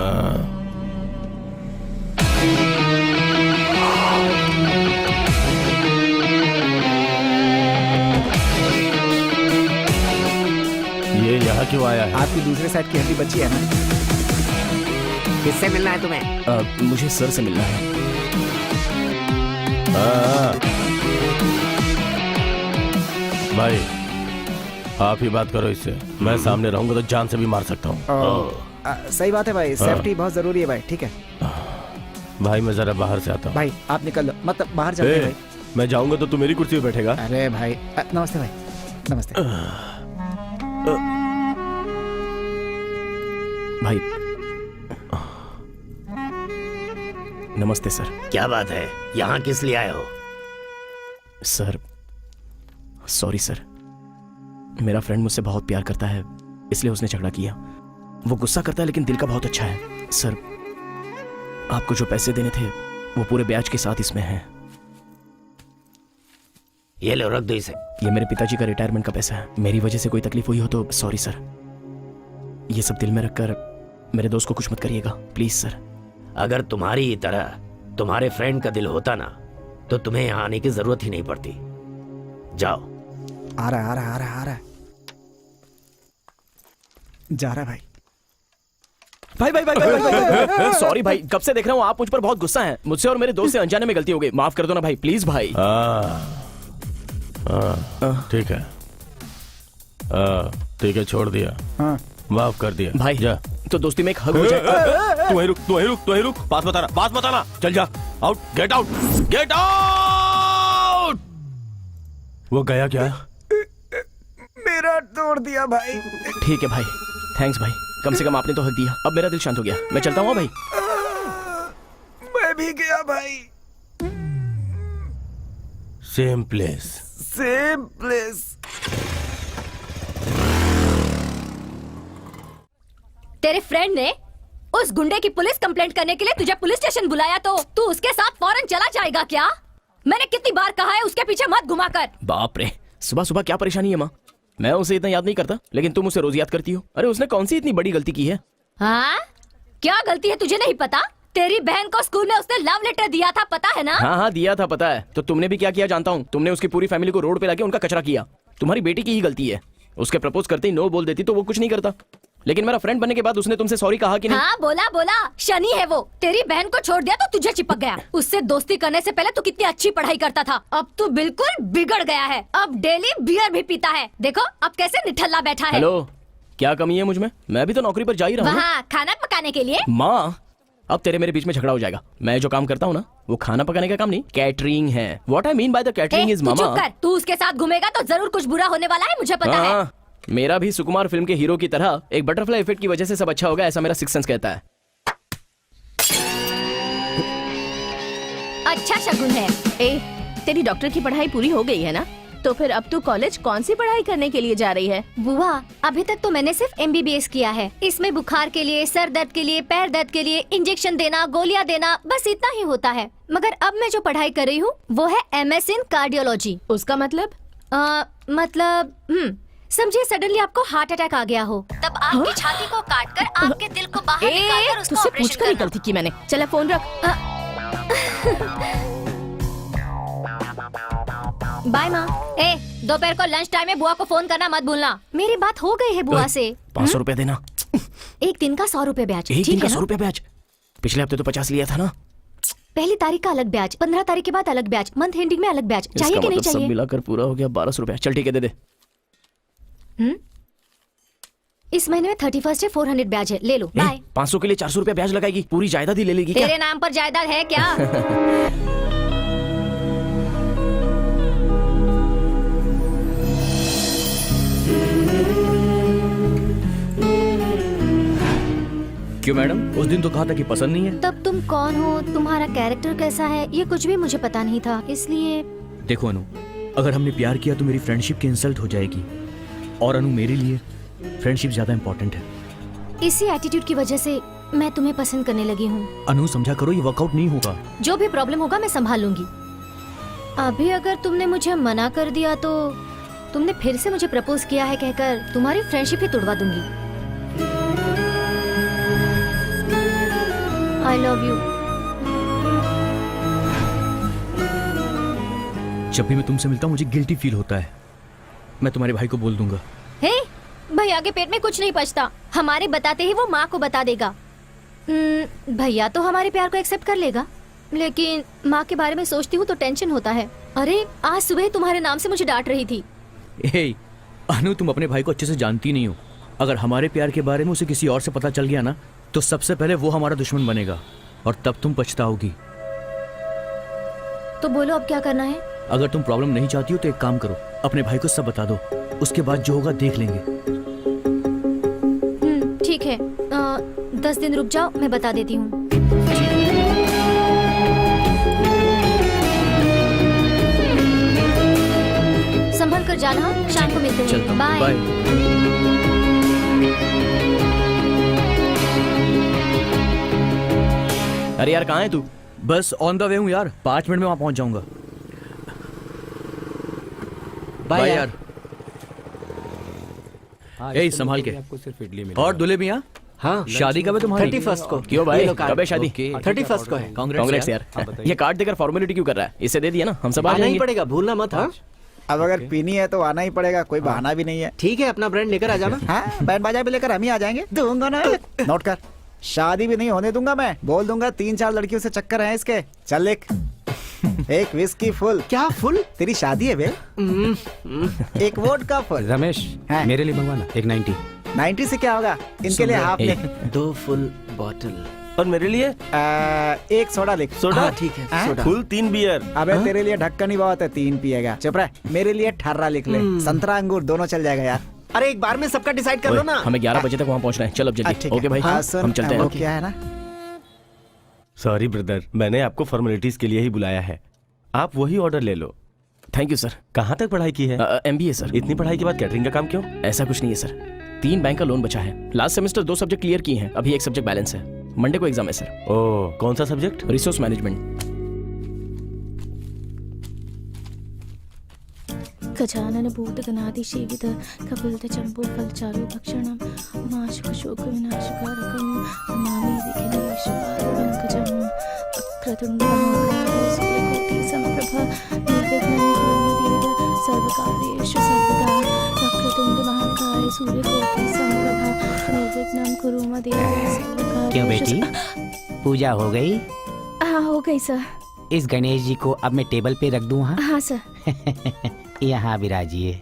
ये यहाँ क्यों आया है? आपकी दूसरे साइड की हड्डी बची है ना? किससे मिलना है तुम्हें? मुझे सर से मिलना है। भाई आप ही बात करो इससे, मैं सामने रहूंगा तो जान से भी मार सकता हूँ। सही बात है भाई, सेफ्टी बहुत जरूरी है भाई। ठीक है भाई मैं जरा बाहर से आता हूँ। भाई, आप निकल लो, मतलब बाहर जाते हैं भाई। मैं जाऊंगा तो तू मेरी कुर्सी पे बैठेगा। अरे भाई, नमस्ते भाई। नमस्ते भाई। नमस्ते सर। क्या बात है, यहाँ किस लिए आए हो? सर सॉरी सर, मेरा फ्रेंड मुझसे बहुत प्यार करता है, इसलिए उसने झगड़ा किया। वो गुस्सा करता है लेकिन दिल का बहुत अच्छा है। सर, आपको जो पैसे देने थे वो पूरे ब्याज के साथ इसमें हैं। ये लो, रख दो इसे। ये मेरे पिताजी का रिटायरमेंट का पैसा है। मेरी वजह से कोई तकलीफ हुई हो तो सॉरी सर। ये सब दिल में रखकर मेरे दोस्त को कुछ मत करिएगा प्लीज सर। अगर तुम्हारी ही तरह तुम्हारे फ्रेंड का दिल होता ना तो तुम्हें यहाँ आने की जरूरत ही नहीं पड़ती। जाओ। आ रहा है जा रहा है भाई। भाई सॉरी भाई, कब से देख रहा हूँ आप मुझ पर बहुत गुस्सा हैं। मुझसे और मेरे दोस्त से अनजाने में गलती हो गई, माफ कर दो ना भाई, प्लीज भाई। ठीक है, छोड़ दिया, माफ कर दिया भाई। जा। तो दोस्ती में एक हग हो जाए। तू ही रुक, पास बताना, चल जा, आउट, गेट आउट। वो गया क्या? मेरा तोड़ दिया भाई। ठीक है भाई, थैंक्स भाई, कम से कम आपने तो हक दिया। अब मेरा दिल शांत हो गया, मैं चलता हूँ भाई। मैं भी गया भाई। Same place. तेरे फ्रेंड ने उस गुंडे की पुलिस कंप्लेंट करने के लिए तुझे पुलिस स्टेशन बुलाया तो तू उसके साथ फौरन चला जाएगा क्या? मैंने कितनी बार कहा है उसके पीछे मत घुमा कर। बाप रे, सुबह सुबह क्या परेशानी है माँ? मैं उसे इतना याद नहीं करता, लेकिन तुम उसे रोज याद करती हो। अरे उसने कौन सी इतनी बड़ी गलती की है? हाँ, क्या गलती है तुझे नहीं पता? तेरी बहन को स्कूल में उसने लव लेटर दिया था, पता है ना? हाँ दिया था, पता है। तो तुमने भी क्या किया जानता हूँ। तुमने उसकी पूरी फैमिली को रोड पे लाके उनका कचरा किया। तुम्हारी बेटी की ही गलती है। उसके प्रपोज करते ही नो बोल देती तो वो कुछ नहीं करता, लेकिन मेरा फ्रेंड बनने के बाद उसने तुमसे सॉरी कहा कि नहीं? हाँ बोला, शनि है वो। तेरी बहन को छोड़ दिया तो तुझे चिपक गया। उससे दोस्ती करने से पहले तू कितनी अच्छी पढ़ाई करता था, अब तू बिल्कुल बिगड़ गया है। अब डेली बियर भी पीता है, देखो अब कैसे निठल्ला बैठा है। हेलो, क्या कमी है मुझ में? मैं भी तो नौकरी पर जा ही रहा हूँ। वहाँ खाना पकाने के लिए। माँ, अब तेरे मेरे बीच में झगड़ा हो जाएगा। मैं जो काम करता हूँ ना, वो खाना पकाने का काम नहीं, कैटरिंग है। What I mean by the catering is तू मामा। चुप कर, तू उसके साथ घूमेगा तो जरूर कुछ बुरा होने वाला है, मुझे पता है। मेरा भी सुकुमार फिल्म के हीरो की तरह एक बटरफ्लाई इफेक्ट की वजह से सब अच्छा होगा, ऐसा मेरा सिक्स सेंस कहता है। अच्छा शगुन है। तेरी डॉक्टर की पढ़ाई पूरी हो गई है ना? तो फिर अब तू कॉलेज कौन सी पढ़ाई करने के लिए जा रही है? बुआ, अभी तक तो मैंने सिर्फ MBBS किया है। इसमें बुखार के लिए, सर दर्द के लिए, पैर दर्द के लिए इंजेक्शन देना, गोलियां देना, बस इतना ही होता है। मगर अब मैं जो पढ़ाई कर रही हूँ वो है MS इन कार्डियोलॉजी। उसका मतलब? समझिए सडनली आपको हार्ट अटैक आ गया हो, तब आपकी छाती को काटकर आपके दिल को बाहर निकालकर उसको तुझसे ऑपरेशन पूछकर ही करना। गलती की मैंने। चला फोन रख। बाय माँ। दोपहर को लंच टाइम में बुआ को फोन करना मत भूलना। मेरी बात हो गई है बुआ से। 500 रुपए देना। एक दिन का 100 रुपए ब्याज, एक दिन ठीक का है 100 ना? रुपया ब्याज? पिछले हफ्ते तो 50 लिया था ना। पहली तारीख का अलग ब्याज, 15 तारीख के बाद अलग ब्याज, मंथ एंडिंग में अलग ब्याज, चाहिए इसका कि नहीं मतलब सब चाहिए? मिलाकर पूरा हो गया 1200 रुपया। चल ठीक है, दे दे। इस महीने में 31 है, 400 ब्याज है, ले लो, बाय। 500 के लिए 400 रुपया ब्याज लगाएगी? पूरी जायदाद ही ले लेगी क्या? तेरे नाम पर जायदाद है क्या? क्यों मैडम, उस दिन तो कहा था कि पसंद नहीं है। तब तुम कौन हो, तुम्हारा कैरेक्टर कैसा है, ये कुछ भी मुझे पता नहीं था, इसलिए। देखो अनु, अगर हमने प्यार किया तो मेरी फ्रेंडशिप की इंसल्ट हो जाएगी, और अनु मेरे लिए फ्रेंडशिप ज्यादा इंपॉर्टेंट है। इसी एटीट्यूड की वजह से मैं तुम्हें पसंद करने लगी हूँ। अनु समझा करो, ये वर्कआउट नहीं होगा। जो भी प्रॉब्लम होगा मैं संभाल लूंगी। अभी अगर तुमने मुझे मना कर दिया तो तुमने फिर से मुझे प्रपोज किया है कहकर तुम्हारी फ्रेंडशिप ही तोड़वा दूंगी। आई लव यू। जब भी मैं तुमसे मिलता हूँ मुझे गिल्टी फील होता है। मैं तुम्हारे भाई को बोल दूंगा। हे, भैया के पेट में कुछ नहीं पचता, हमारे बताते ही वो माँ को बता देगा। भैया तो हमारे प्यार को एक्सेप्ट कर लेगा, लेकिन माँ के बारे में सोचती हूँ तो टेंशन होता है। अरे आज सुबह तुम्हारे नाम से मुझे डांट रही थी। हे अनु, तुम अपने भाई को अच्छे से जानती नहीं हो। अगर हमारे प्यार के बारे में उसे किसी और से पता चल गया ना, तो सबसे पहले वो हमारा दुश्मन बनेगा और तब तुम पछताओगी। तो बोलो अब क्या करना है? अगर तुम प्रॉब्लम नहीं चाहती हो तो एक काम करो, अपने भाई को सब बता दो, उसके बाद जो होगा देख लेंगे। ठीक है, 10 दिन रुक जाओ, मैं बता देती हूँ। संभल कर जाना, शाम को मिलते हैं। बाय। अरे यार कहाँ है तू? बस ऑन द वे हूँ यार, 5 मिनट में वहाँ पहुँच जाऊंगा। बाय यार। ए संभाल के। और दूल्हे भी यहाँ? हाँ, शादी कब है तुम्हारी? 31 को। क्यों भाई, ये लो कार्ड। कब है शादी? 31 को है। कांग्रेस यार। ये कार्ड देकर फॉर्मेलिटी क्यों कर रहा है? इसे दे दिया ना, हम सब आ आना ही जाएंगे। पड़ेगा, भूलना मत। हाँ अब अगर पीनी है तो आना ही पड़ेगा, कोई बहाना भी नहीं है। ठीक है, अपना ब्रांड लेकर आ जाना। हाँ, बैंड बाजा भी लेकर हम ही आ जाएंगे। दूंगा ना, नोट कर। शादी भी नहीं होने दूंगा मैं, बोल दूंगा 3-4 लड़कियों से चक्कर है इसके। चल लिख। एक विस्की फुल। क्या फुल? तेरी शादी है बे। एक वोडका फुल। रमेश, हाँ। मेरे लिए मंगवाना एक 90। 90 से क्या होगा, इनके लिए हाफ ले। 2 फुल बॉटल। और मेरे लिए एक सोडा लिख। सोडा? हाँ, ठीक है, हाँ? सोडा। Full 3 beer. अबे तेरे लिए ढक्कन ही बहुत है, 3 पिएगा। चुप रह। मेरे लिए 18 लिख ले। संतरा अंगूर दोनों चल जाएगा यार। अरे एक बार में सबका डिसाइड कर लो ना। हमें 11 बजे तक वहाँ पहुँचना है। चल अब जल्दी। ठीक है। ओके भाई, हाँ, सुन, हम चलते हैं। वो क्या है ना, सॉरी ब्रदर, मैंने आपको फॉर्मेलिटीज के लिए ही बुलाया है। आप वही ऑर्डर ले लो। Thank you sir. कहाँ तक पढ़ाई की है? MBA sir. इतनी पढ़ाई के बाद कैटरिंग का काम क्यों? ऐसा कुछ नहीं है सर, 3 बैंक का लोन बचा है। लास्ट सेमेस्टर 2 सब्जेक्ट क्लियर किए हैं, अभी 1 सब्जेक्ट बैलेंस है। मंडे को एग्जाम है सर। ओह, कौन सा सब्जेक्ट? Resource management. गजानन भूतगणादि सेवित कपिलत चंपू फलचारु भक्षणम उमाशुक शोक विनाशकारकम नमामि विघ्नेश्वरं वक्रतुंड महाकाय सूर्यकोटि समप्रभा निर्विघ्नं कुरु देव सर्वकार्येषु सर्वदा। वक्रतुंड महाकाय सूर्यकोटि समप्रभा निर्विघ्नं कुरु देव सर्वकार्येषु। क्यों बेटी, पूजा हो गई? हाँ हो गई सर। इस गणेश जी को अब मैं टेबल पे रख दूं? हाँ हाँ सर। यहाँ विराजिए।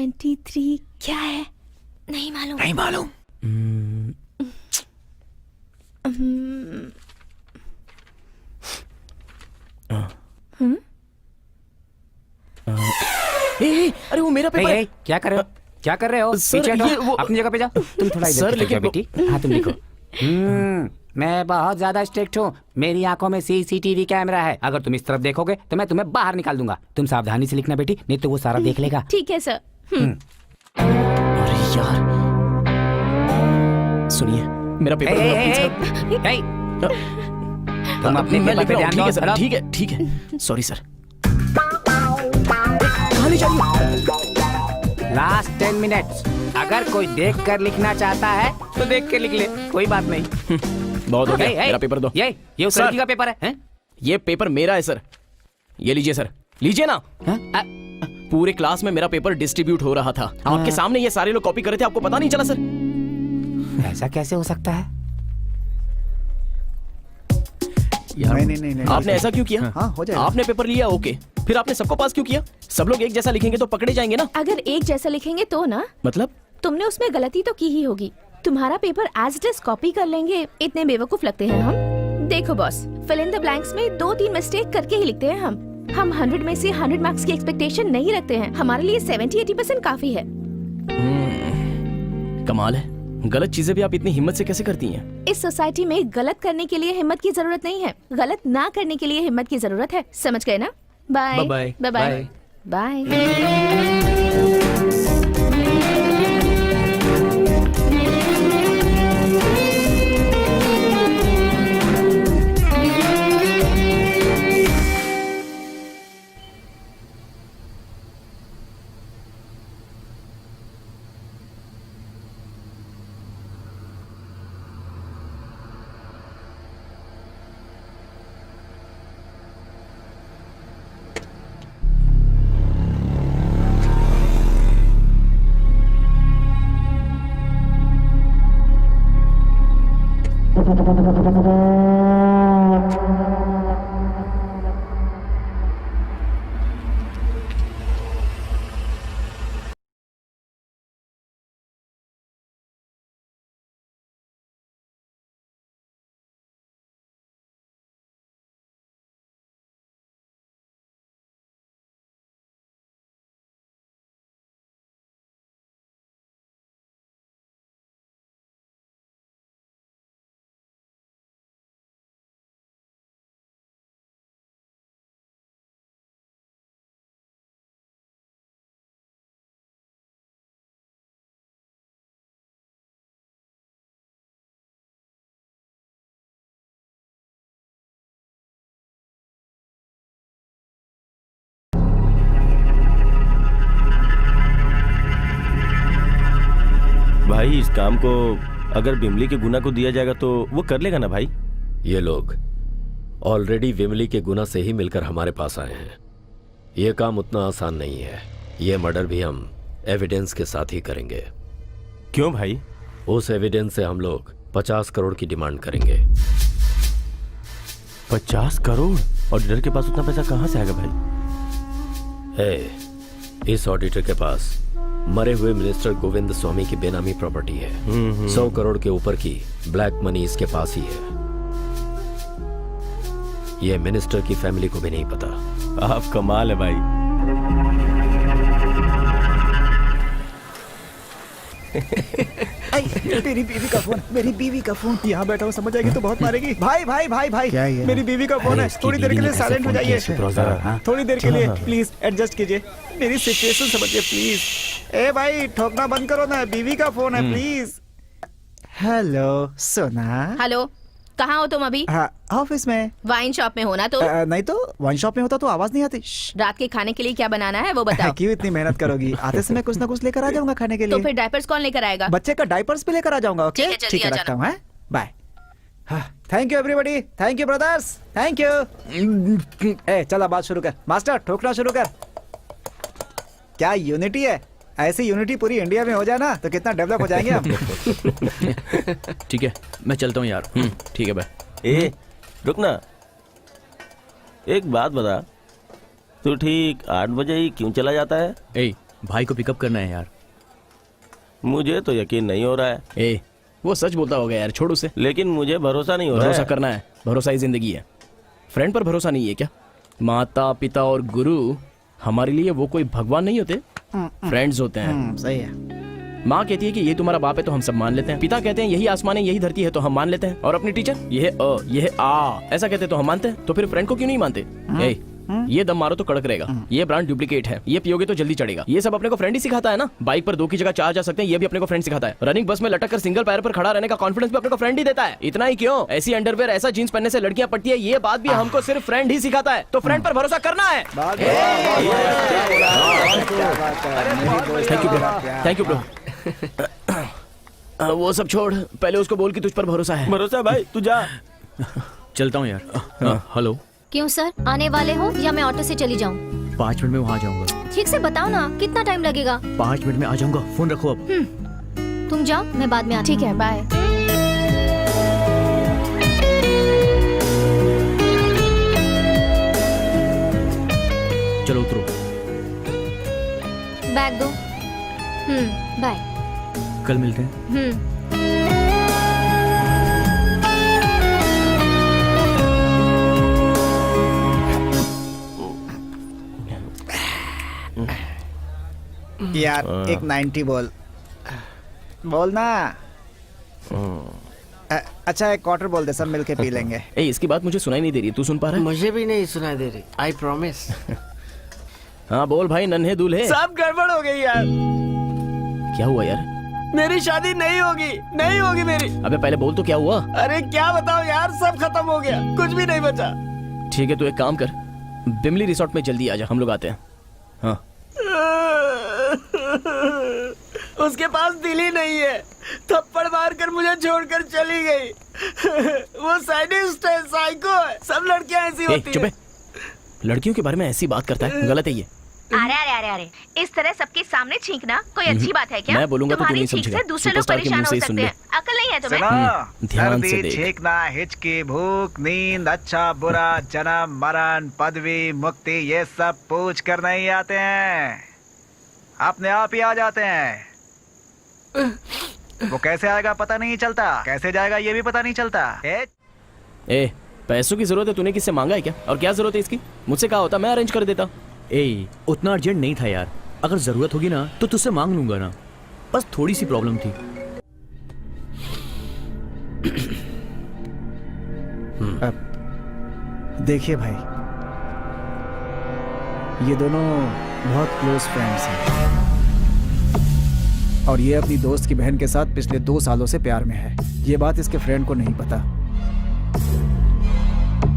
23 क्या है? नहीं मालूम। नहीं मालूम। अरे वो मेरा पेपर है। क्या कर रहे हो? क्या कर रहे हो? सर, पीछे हटो, ये वो- अपनी जगह पे जाओ। तुम थोड़ा इधर सर, की लेकिन तरफ बेटी। हाँ तुम लिखो। मैं बहुत ज्यादा स्ट्रिक्ट हूँ। मेरी आंखों में सीसीटीवी कैमरा है। अगर तुम इस तरफ देखोगे तो मैं तुम्हें बाहर निकाल दूंगा। तुम सावधानी से लिखना बेटी, नहीं तो वो सारा देख लेगा। ठीक है सर। अरे यार, सुनिए मेरा पेपर ए, प्लीज ए, सर। ए, तुम अपने मैं पेपर लिख पे रहा हूँ। ध्यान ठीक है दो। Sir, hello. ठीक है ठीक है। Sorry sir. कहाँ ले जा रही हो? Last 10 minutes. अगर कोई देख कर लिखना चाहता है तो देख के लिख ले, कोई बात नहीं। बहुत हो ए, गया, ए, मेरा पेपर दो। ये उस सर। लड़की का पेपर है, हैं? ये पेपर मेरा है सर, ये लीजिए सर, लीजिए ना। हाँ? पूरे क्लास में मेरा पेपर डिस्ट्रीब्यूट हो रहा था, आपके सामने ये सारे लोग कॉपी कर रहे थे, आपको पता नहीं चला सर? ऐसा कैसे हो सकता है? यार, नहीं, आपने ऐसा क्यों किया? हाँ, हो जाएगा। आपने पेपर लिया, ओके, फिर आपने सबको पास क्यों किया? सब लोग एक जैसा लिखेंगे तो पकड़े जाएंगे ना। अगर एक जैसा लिखेंगे तो ना, मतलब तुमने उसमें गलती तो की ही होगी। तुम्हारा paper as it is copy कर लेंगे, इतने बेवकूफ लगते हैं हम। देखो boss, fill in the blanks में 2-3 मिस्टेक करके ही लिखते हैं हम 100 में से 100 मार्क्स की एक्सपेक्टेशन नहीं रखते हैं। हमारे लिए 70-80% काफी है। कमाल है, गलत चीजें भी आप इतनी हिम्मत से कैसे करती हैं? इस सोसाइटी में गलत करने के लिए हिम्मत की जरूरत नहीं है, गलत ना करने के लिए हिम्मत की जरूरत है। समझ गए ना? Bye bye bye bye. भाई इस काम को अगर बिमली के गुना को दिया जाएगा तो वो कर लेगा ना भाई? ये लोग ऑलरेडी विमली के गुना से ही मिलकर हमारे पास आए हैं। ये काम उतना आसान नहीं है। ये मर्डर भी हम एविडेंस के साथ ही करेंगे। क्यों भाई? उस एविडेंस से हम लोग 50 करोड़ की डिमांड करेंगे। 50 करोड़? ऑडिटर के पास उतना पैसा कहाँ से आएगा भाई? इस ऑडिटर के पास मरे हुए मिनिस्टर गोविंद स्वामी की बेनामी प्रॉपर्टी है। 100 करोड़ के ऊपर की ब्लैक मनी इसके पास ही है। यह मिनिस्टर की फैमिली को भी नहीं पता। आप कमाल है भाई। मेरी बीवी का फोन, मेरी बीवी का फोन। यहाँ बैठा हूँ, समझ आएगी तो बहुत मारेगी। भाई भाई भाई भाई, क्या ये? मेरी बीवी का फोन अरे है। इसकी थोड़ी देर के बीवी लिए ने साइलेंट कैसे हो फोन जाइए। किया शुक्र ज़रा, हाँ? थोड़ी देर के लिए प्लीज एडजस्ट कीजिए, मेरी सिचुएशन समझिए प्लीज। ए भाई ठोकना बंद करो ना, बीवी का फोन है प्लीज। हेलो सोना। हेलो, कहाँ हो तुम अभी? हाँ, ऑफिस में। वाइन शॉप में हो ना? तो नहीं तो वाइन शॉप में होता तो आवाज नहीं आती। रात के खाने के लिए क्या बनाना है वो बताओ। क्यों इतनी मेहनत करोगी? आते समय कुछ ना कुछ लेकर आ जाऊंगा खाने के तो लिए। फिर डायपर्स कौन लेकर आएगा? बच्चे का डायपर्स भी लेकर आ जाऊंगा। ओके ठीक है, जल्दी ठीक है, आ रखता हूँ। Bye. Thank you everybody, thank you brothers, thank you. ए चला बात शुरू कर मास्टर, ठोकना शुरू कर। क्या यूनिटी है? ऐसी यूनिटी पूरी इंडिया में हो जाए ना तो कितना डेवलप हो जाएंगे हम। ठीक है, मैं चलता हूँ यार। ठीक है भाई। ए रुक ना, एक बात बता, तू ठीक 8 बजे ही क्यों चला जाता है? ए, भाई को पिकअप करना है यार। मुझे तो यकीन नहीं हो रहा है। ए, वो सच बोलता होगा यार, छोड़ उसे। लेकिन मुझे भरोसा नहीं हो रहा भरोसा है। करना है, भरोसा ही जिंदगी है। फ्रेंड पर भरोसा नहीं है क्या? माता पिता और गुरु हमारे लिए वो कोई भगवान नहीं होते, फ्रेंड्स होते हैं। सही है। माँ कहती है कि ये तुम्हारा बाप है तो हम सब मान लेते हैं। पिता कहते हैं यही आसमान है, यही धरती है तो हम मान लेते हैं। और अपनी टीचर ये है अ, ये है आ, ऐसा कहते हैं तो हम मानते हैं। तो फिर फ्रेंड को क्यों नहीं मानते? ए, ये दम मारो तो कड़क रहेगा, ये ब्रांड डुप्लीकेट है, ये पियोगे तो जल्दी चढ़ेगा। ये सब अपने को फ्रेंड ही सिखाता है ना। बाइक पर 2 की जगह 4 जा सकते हैं, ये भी अपने को फ्रेंड सिखाता है। रनिंग बस में लटक कर सिंगल पैर पर खड़ा रहने का कॉन्फिडेंस भी अपने को फ्रेंड ही देता है। इतना ही क्यों, ऐसी अंडरवेयर ऐसा जींस पहनने से लड़कियां पड़ती है, ये बात भी हमको सिर्फ फ्रेंड ही सिखाता है। तो फ्रेंड पर भरोसा करना है। Thank you bro. वो सब छोड़, पहले उसको बोल कि तुझ पर भरोसा है। भरोसा भाई, तू जा। चलता हूँ यार। हेलो, क्यों सर, आने वाले हो या मैं ऑटो से चली जाऊँ? 5 मिनट में वहाँ आ जाऊंगा। ठीक से बताओ ना, कितना टाइम लगेगा? 5 मिनट में आ जाऊंगा, फोन रखो अब। तुम जाओ, मैं बाद में आती हूँ। ठीक है, बाय। चलो उतरो। बैग दो। बाय। कल मिलते हैं। यार एक 90 बोल ना। अच्छा एक क्वार्टर बोल दे, सब मिलके पी लेंगे। ए, इसकी बात मुझे सुनाई नहीं दे रही, तू सुन पा रहा है? मुझे भी नहीं सुनाई दे रही, आई प्रॉमिस। हाँ बोल भाई, नन्हे दूल्हे। सब गड़बड़ हो गई यार, क्या हुआ यार? मेरी शादी नहीं होगी, नहीं होगी मेरी। अबे पहले बोल तो क्या हुआ? अरे क्या बताओ यार, सब खत्म हो गया, कुछ भी नहीं बचा। ठीक है, तू एक काम कर, बिमली रिसोर्ट में जल्दी आ जा, हम लोग आते हैं। हाँ। उसके पास दिल ही नहीं है, थप्पड़ मार कर मुझे छोड़कर चली गई। वो साइडिस्ट है, साइको है, सब लड़कियां ऐसी होती चुप हैं। है। लड़कियों के बारे में ऐसी बात करता है, गलत है ये। अरे अरे अरे अरे, इस तरह सबके सामने छींकना कोई अच्छी बात है क्या? मैं बोलूंगा तो तू तुम्हारी नहीं छींक समझेगा। से दूसरे लोग सुपरस्टार के परेशान मुंह हो से ही सुन सकते ले। हैं। अकल नहीं है तुम्हें? ध्यान से देख। छींकना, हिचकी, भूख, नींद, अच्छा बुरा, जन्म मरण, पदवी, मुक्ति, ये सब पूछ कर नहीं आते हैं, अपने आप ही आ जाते हैं। वो कैसे आएगा पता नहीं चलता, कैसे जाएगा ये भी पता नहीं चलता। ए, पैसों की जरूरत है, तूने किससे मांगा है क्या? और क्या जरूरत है इसकी? मुझसे कहा होता, मैं अरेंज कर देता। ए, उतना अर्जेंट नहीं था यार, अगर जरूरत होगी ना तो तुझसे मांग लूंगा ना, बस थोड़ी सी प्रॉब्लम थी। देखिए भाई, ये दोनों बहुत क्लोज फ्रेंड्स हैं और ये अपनी दोस्त की बहन के साथ पिछले 2 सालों से प्यार में है। ये बात इसके फ्रेंड को नहीं पता।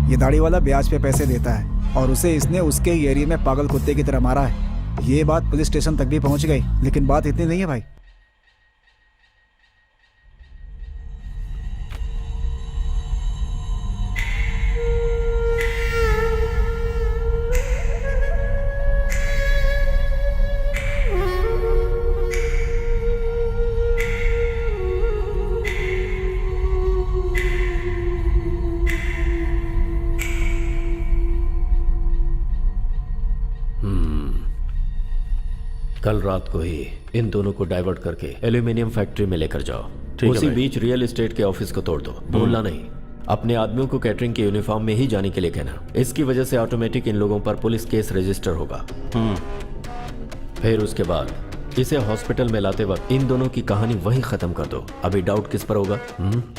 ये दाढ़ी वाला ब्याज पे पैसे देता है और उसे इसने उसके ही एरिया में पागल कुत्ते की तरह मारा है। ये बात पुलिस स्टेशन तक भी पहुंच गई, लेकिन बात इतनी नहीं है भाई। कल रात को ही इन दोनों को डाइवर्ट करके एल्यूमिनियम फैक्ट्री में लेकर जाओ। है उसी भाई। बीच रियल एस्टेट के ऑफिस को तोड़ दो। भूलना नहीं, अपने आदमियों को कैटरिंग के यूनिफॉर्म में ही जाने के लिए कहना। इसकी वजह से ऑटोमेटिक इन लोगों पर पुलिस केस रजिस्टर होगा। फिर उसके बाद इसे हॉस्पिटल में लाते वक्त इन दोनों की कहानी वहीं खत्म कर दो। अभी डाउट किस पर होगा?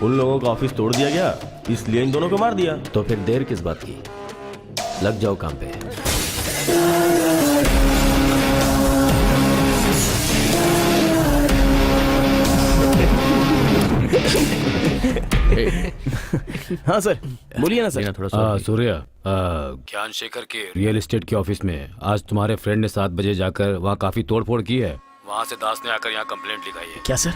उन लोगों का ऑफिस तोड़ दिया गया, इसलिए इन दोनों को मार दिया। तो फिर देर किस बात की? लग जाओ काम पे। हाँ सर, बोलिए ना सर। थोड़ा सा सूर्य, ज्ञान शेखर के रियल एस्टेट के ऑफिस में आज तुम्हारे फ्रेंड ने 7 बजे जाकर वहाँ काफी तोड़फोड़ की है। वहाँ से दास ने आकर यहाँ कंप्लेंट लिखाई है। क्या सर?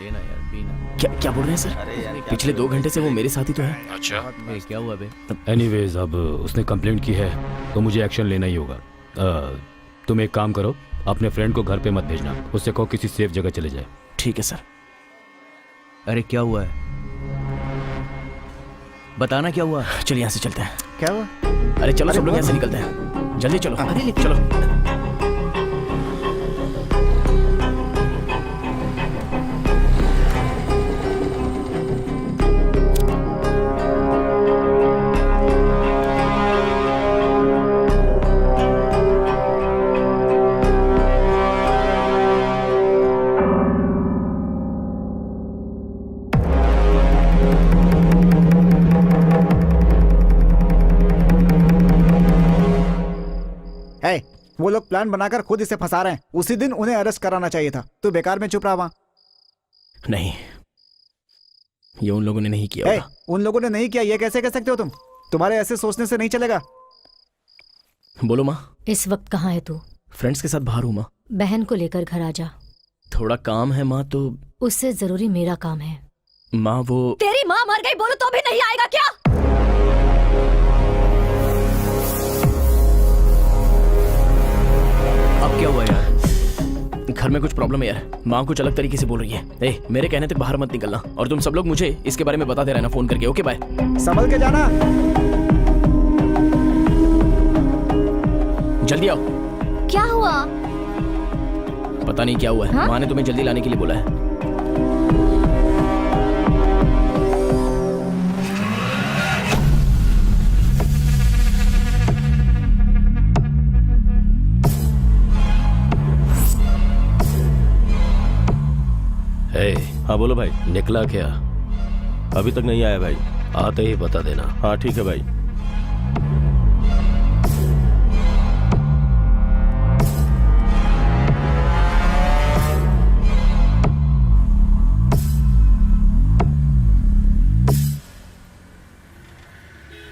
लेना यार, पीना। क्या क्या बोल रहे हैं सर? पिछले 2 घंटे से वो मेरे साथ ही तो है। अच्छा, ए, क्या हुआ बे? एनीवेज अब उसने कंप्लेंट की है तो मुझे एक्शन लेना ही होगा। तुम एक काम करो, अपने फ्रेंड को घर पे मत भेजना, उससे कहो किसी सेफ जगह चले जाए। ठीक है सर। अरे क्या हुआ है, बताना क्या हुआ? चलिए यहाँ से चलते हैं। क्या हुआ? अरे चलो सब लोग यहाँ से निकलते हैं, जल्दी चलो। अरे चलो। लोग प्लान बनाकर खुद इसे फंसा रहे हैं। उसी दिन उन्हें अरेस्ट कराना चाहिए था। तू बेकार में चुप रहा वहाँ। नहीं, ये उन लोगों ने नहीं किया होगा। उन लोगों ने नहीं किया ये कैसे कह सकते हो तुम? तुम्हारे ऐसे सोचने से नहीं चलेगा। बोलो माँ। इस वक्त कहाँ है तू? फ्रेंड्स के साथ बाहर हूँ माँ। बहन को लेकर घर आ जा। थोड़ा काम है माँ। तो उससे जरूरी मेरा काम है। माँ वो तेरी माँ मर गई बोलो तो भी नहीं आएगा क्या? अब क्या हुआ यार? घर में कुछ प्रॉब्लम है यार। माँ कुछ अलग तरीके से बोल रही है। मेरे कहने तक बाहर मत निकलना, और तुम सब लोग मुझे इसके बारे में बताते रहना फोन करके। Okay bye. संभल के जाना। जल्दी आओ। क्या हुआ? पता नहीं क्या हुआ है। हाँ? माँ ने तुम्हें जल्दी लाने के लिए बोला है। हाँ बोलो भाई। निकला क्या? अभी तक नहीं आया भाई। आते ही बता देना। हाँ ठीक है भाई।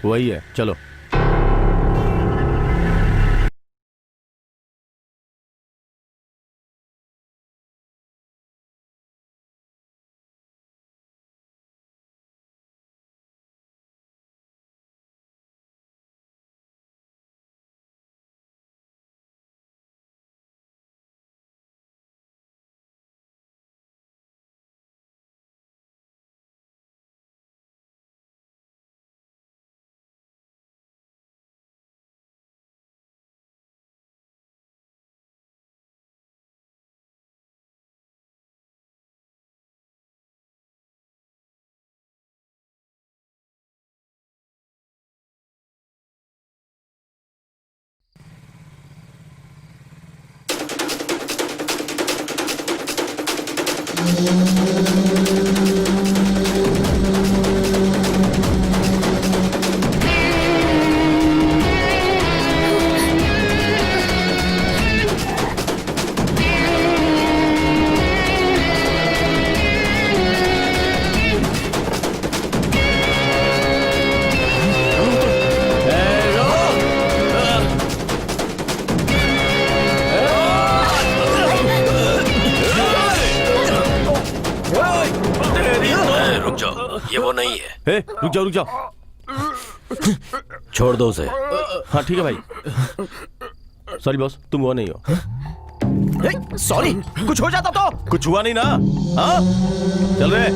वही है, चलो। ये वो नहीं है। रुक जाओ रुक जाओ। छोड़ दो उसे। हाँ ठीक है भाई। सॉरी बॉस, तुम वो नहीं हो। सॉरी, कुछ हो जाता तो? कुछ हुआ नहीं ना। हाँ चल रहे।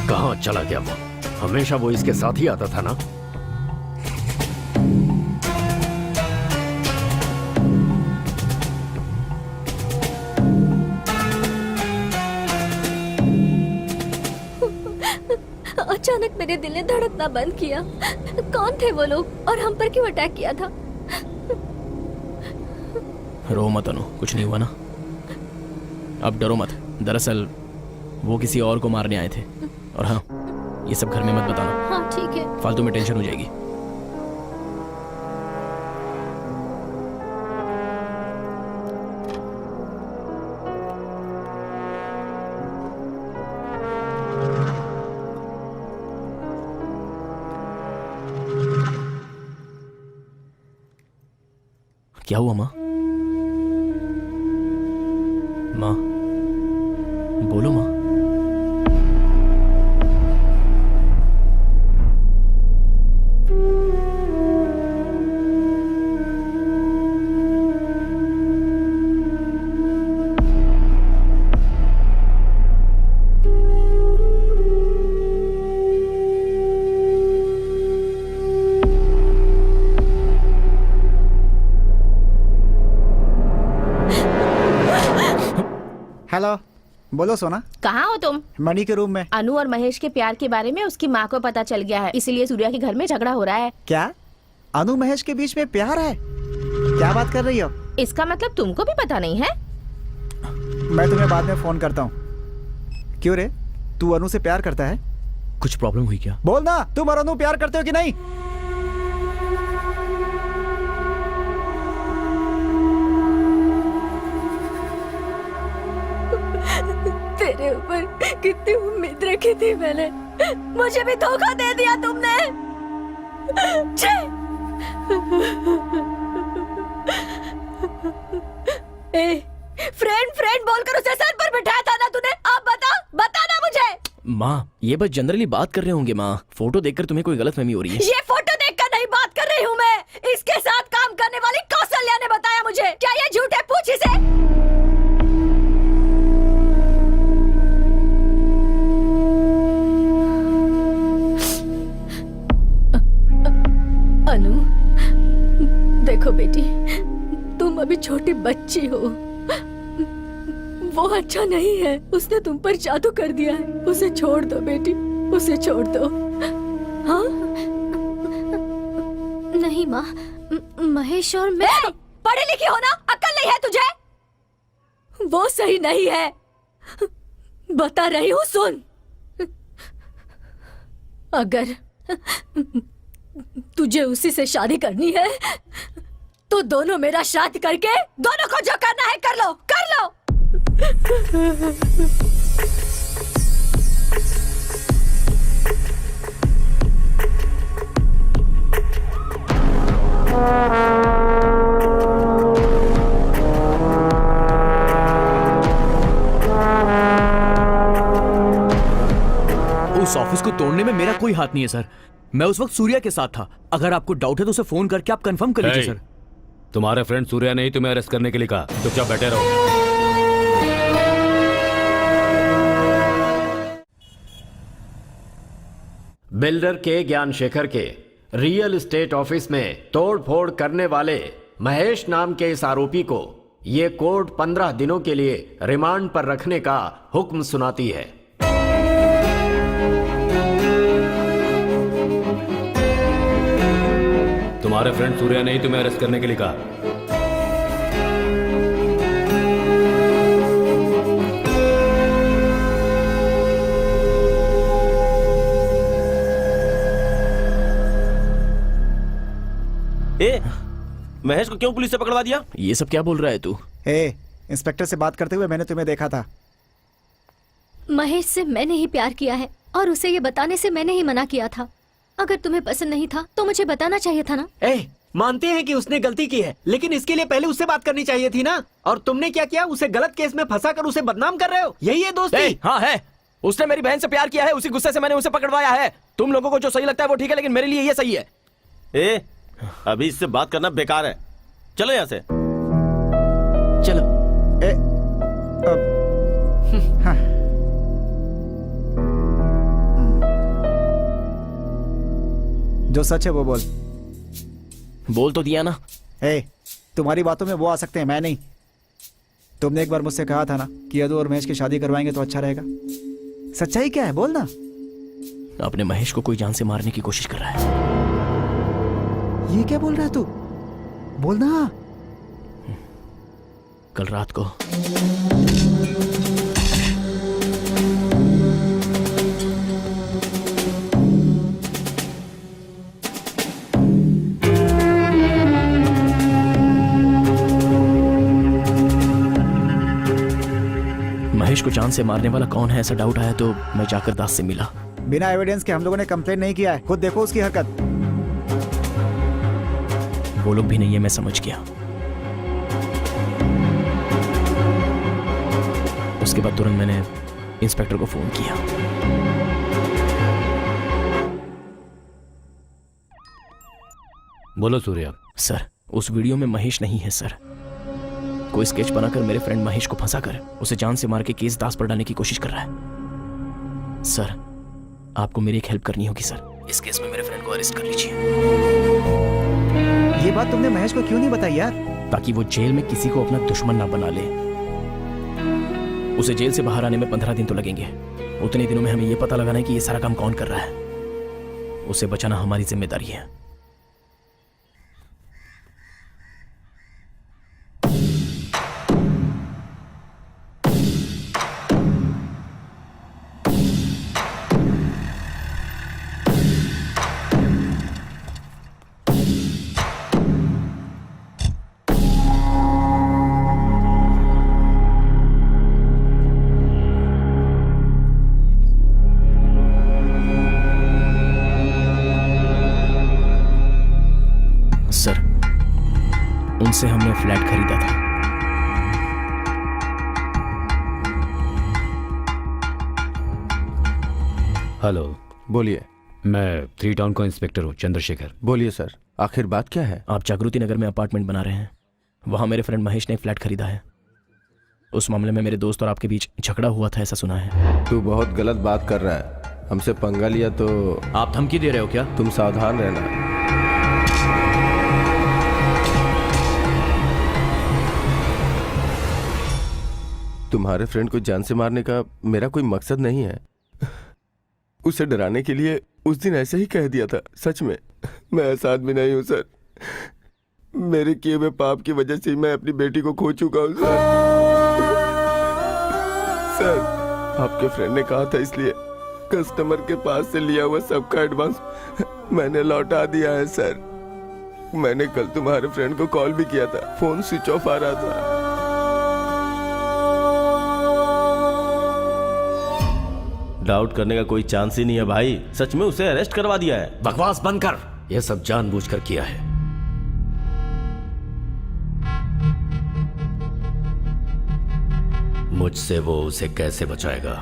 कहाँ चला गया वो? हमेशा वो इसके साथ ही आता था ना। अचानक मेरे दिल ने धड़कना बंद किया। कौन थे वो लोग और हम पर क्यों अटैक किया था? रो मत अनु, कुछ नहीं हुआ ना। अब डरो मत। दरअसल वो किसी और को मारने आए थे। और हाँ, ये सब घर में मत बताना। हाँ ठीक है। फालतू में टेंशन हो जाएगी। क्या हुआ माँ? माँ बोलो माँ। हेलो, बोलो सोना। कहाँ हो तुम? मणि के रूम में। अनु और महेश के प्यार के बारे में उसकी माँ को पता चल गया है, इसीलिए सूर्या के घर में झगड़ा हो रहा है। क्या अनु महेश के बीच में प्यार है? क्या बात कर रही हो? इसका मतलब तुमको भी पता नहीं है? मैं तुम्हें बाद में फोन करता हूँ। क्यों रे, तू अनु से प्यार करता है? कुछ प्रॉब्लम हुई क्या? बोल ना, तुम और अनु प्यार करते हो कि नहीं? तेरे ऊपर कितनी उम्मीद रखी थी मैंने, मुझे भी धोखा दे दिया तुमने। छे! ए, फ्रेंड फ्रेंड बोलकर उसे सर पर बिठाया था ना तूने, अब बता ना मुझे। माँ ये बस जनरली बात कर रहे होंगे माँ, फोटो देखकर तुम्हें कोई गलतफहमी हो रही है। ये फोटो देखकर नहीं बात कर रही हूँ मैं, इसके साथ काम करने वाली कौशल्या ने बताया मुझे। क्या ये झूठ है? पूछ इसे। अनु, देखो बेटी, तुम अभी छोटी बच्ची हो, वो अच्छा नहीं है, उसने तुम पर जादू कर दिया है। उसे छोड़ दो बेटी, उसे छोड़ दो। हाँ? नहीं माँ, महेश और मैं पढ़ी लिखी हो ना, अक्ल नहीं है तुझे? वो सही नहीं है, बता रही हूँ सुन। अगर तुझे उसी से शादी करनी है तो दोनों मेरा शादी करके दोनों को जो करना है कर लो, कर लो। उस ऑफिस को तोड़ने में मेरा कोई हाथ नहीं है सर। मैं उस वक्त सूर्या के साथ था। अगर आपको डाउट है तो उसे फोन करके आप कंफर्म कर लीजिए सर। तुम्हारे फ्रेंड सूर्या ने ही तुम्हें अरेस्ट करने के लिए कहा, चुपचाप बैठे रहो। बिल्डर के ज्ञानशेखर के रियल एस्टेट ऑफिस में तोड़फोड़ करने वाले महेश नाम के इस आरोपी को ये कोर्ट 15 दिनों के लिए रिमांड पर रखने का हुक्म सुनाती है। तुम्हारे फ्रेंड सूर्या ने ही तुम्हें अरेस्ट करने के लिए कहा। ए, महेश को क्यों पुलिस से पकड़वा दिया? ये सब क्या बोल रहा है तू? इंस्पेक्टर से बात करते हुए मैंने तुम्हें देखा था। महेश से मैंने ही प्यार किया है और उसे ये बताने से मैंने ही मना किया था। अगर तुम्हें पसंद नहीं था तो मुझे बताना चाहिए था ना। मानते हैं कि उसने गलती की है, लेकिन इसके लिए पहले उससे बात करनी चाहिए थी ना। और तुमने क्या किया? उसे गलत केस में फंसा कर उसे बदनाम कर रहे हो। यही है दोस्ती? हाँ है। उसने मेरी बहन से प्यार किया है, उसी गुस्से से मैंने उसे पकड़वाया है। तुम लोगों को जो सही लगता है वो ठीक है, लेकिन मेरे लिए ये सही है। ए, अभी इससे बात करना बेकार है, चलो यहाँ से। चलो। हाँ। जो सच है वो बोल। बोल तो दिया ना। तुम्हारी बातों में वो आ सकते हैं, मैं नहीं। तुमने एक बार मुझसे कहा था ना कि यदु और महेश की शादी करवाएंगे तो अच्छा रहेगा। सच्चाई क्या है बोल ना। अपने महेश को कोई जान से मारने की कोशिश कर रहा है। ये क्या बोल रहा है तू? बोल ना। कल रात को महेश को जान से मारने वाला कौन है ऐसा डाउट आया तो मैं जाकर दास से मिला। बिना एविडेंस के हम लोगों ने कंप्लेंट नहीं किया है, खुद देखो उसकी हरकत। वो लोग भी नहीं है, मैं समझ गया। उसके बाद तुरंत मैंने इंस्पेक्टर को फोन किया। बोलो सूर्या। सर, उस वीडियो में महेश नहीं है सर। कोई स्केच बनाकर मेरे फ्रेंड महेश को फंसाकर उसे जान से मार के केस दास पर डालने की कोशिश कर रहा है। सर, आपको मेरी एक हेल्प करनी होगी सर। इस केस में मेरे फ्रेंड को अरेस्ट कर लीजिए। ये बात तुमने महेश को क्यों नहीं बताई यार? ताकि वो जेल में किसी को अपना दुश्मन ना बना ले। उसे जेल से बाहर आने में 15 दिन तो लगेंगे। उतने दिनों में हमें ये पता लगाना है कि ये सारा काम कौन कर रहा है। उसे बचाना हमारी जिम्मेदारी है। लोन से हमने फ्लैट खरीदा था। हेलो, बोलिए। मैं 3 टाउन का इंस्पेक्टर हूँ, चंद्रशेखर। बोलिए सर, आखिर बात क्या है? आप जागृति नगर में अपार्टमेंट बना रहे हैं, वहां मेरे फ्रेंड महेश ने एक फ्लैट खरीदा है। उस मामले में मेरे दोस्त और आपके बीच झगड़ा हुआ था, ऐसा सुना है। तू बहुत गलत बात कर रहा है। हमसे पंगा लिया तो आप धमकी दे रहे हो क्या? तुम सावधान रहना। तुम्हारे फ्रेंड को जान से मारने का मेरा कोई मकसद नहीं है। उसे डराने के लिए उस दिन ऐसे ही कह दिया था। सच में मैं ऐसा आदमी नहीं हूँ सर। मेरे किए हुए पाप की वजह से मैं अपनी बेटी को खो चुका हूँ सर। सर, आपके फ्रेंड ने कहा था, इसलिए कस्टमर के पास से लिया हुआ सबका एडवांस मैंने लौटा दिया है सर। मैंने कल तुम्हारे फ्रेंड को कॉल भी किया था, फोन स्विच ऑफ आ रहा था। डाउट करने का कोई चांस ही नहीं है भाई। सच में उसे अरेस्ट करवा दिया है। बकवास बंद कर। यह सब जानबूझकर किया है। मुझसे वो उसे कैसे बचाएगा?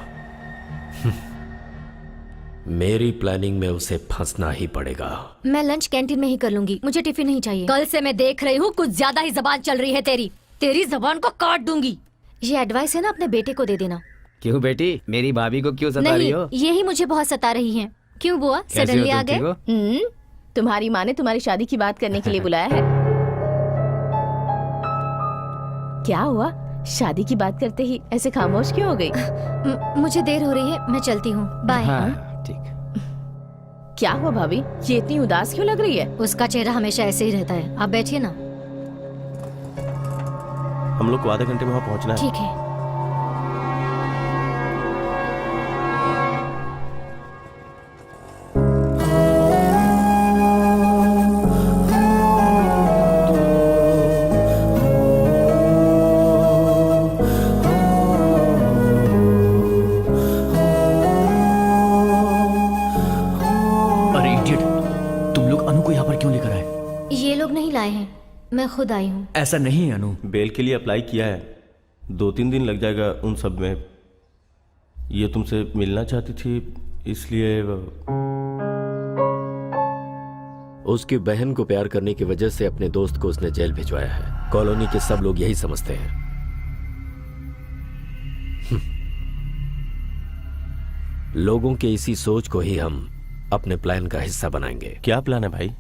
मेरी प्लानिंग में उसे फंसना ही पड़ेगा। मैं लंच कैंटीन में ही कर लूंगी, मुझे टिफिन नहीं चाहिए। कल से मैं देख रही हूँ कुछ ज्यादा ही जबान चल रही है तेरी। तेरी जबान को काट दूंगी। ये एडवाइस है ना, अपने बेटे को दे देना। क्यों बेटी, मेरी भाभी को क्यों सता रही हो? नहीं, यही मुझे बहुत सता रही हैं। क्यों बुआ, सडनली आ गए? तुम्हारी माँ ने तुम्हारी शादी की बात करने के लिए बुलाया है। क्या हुआ, शादी की बात करते ही ऐसे खामोश क्यों हो गई? मुझे देर हो रही है, मैं चलती हूँ। बाय। हाँ, ठीक। क्या हुआ भाभी, ये इतनी उदास क्यों लग रही है? उसका चेहरा हमेशा ऐसे ही रहता है। आप बैठिए ना। हम लोग को आधे घंटे में वहां पहुंचना है। ठीक है। मैं खुद आई हूँ। ऐसा नहीं है अनु। बेल के लिए अप्लाई किया है, 2-3 दिन लग जाएगा उन सब में। ये तुमसे मिलना चाहती थी, इसलिए उसकी बहन को प्यार करने की वजह से अपने दोस्त को उसने जेल भिजवाया है। कॉलोनी के सब लोग यही समझते हैं। लोगों के इसी सोच को ही हम अपने प्लान का हिस्सा बनाएंगे। क्या प्लान है भाई?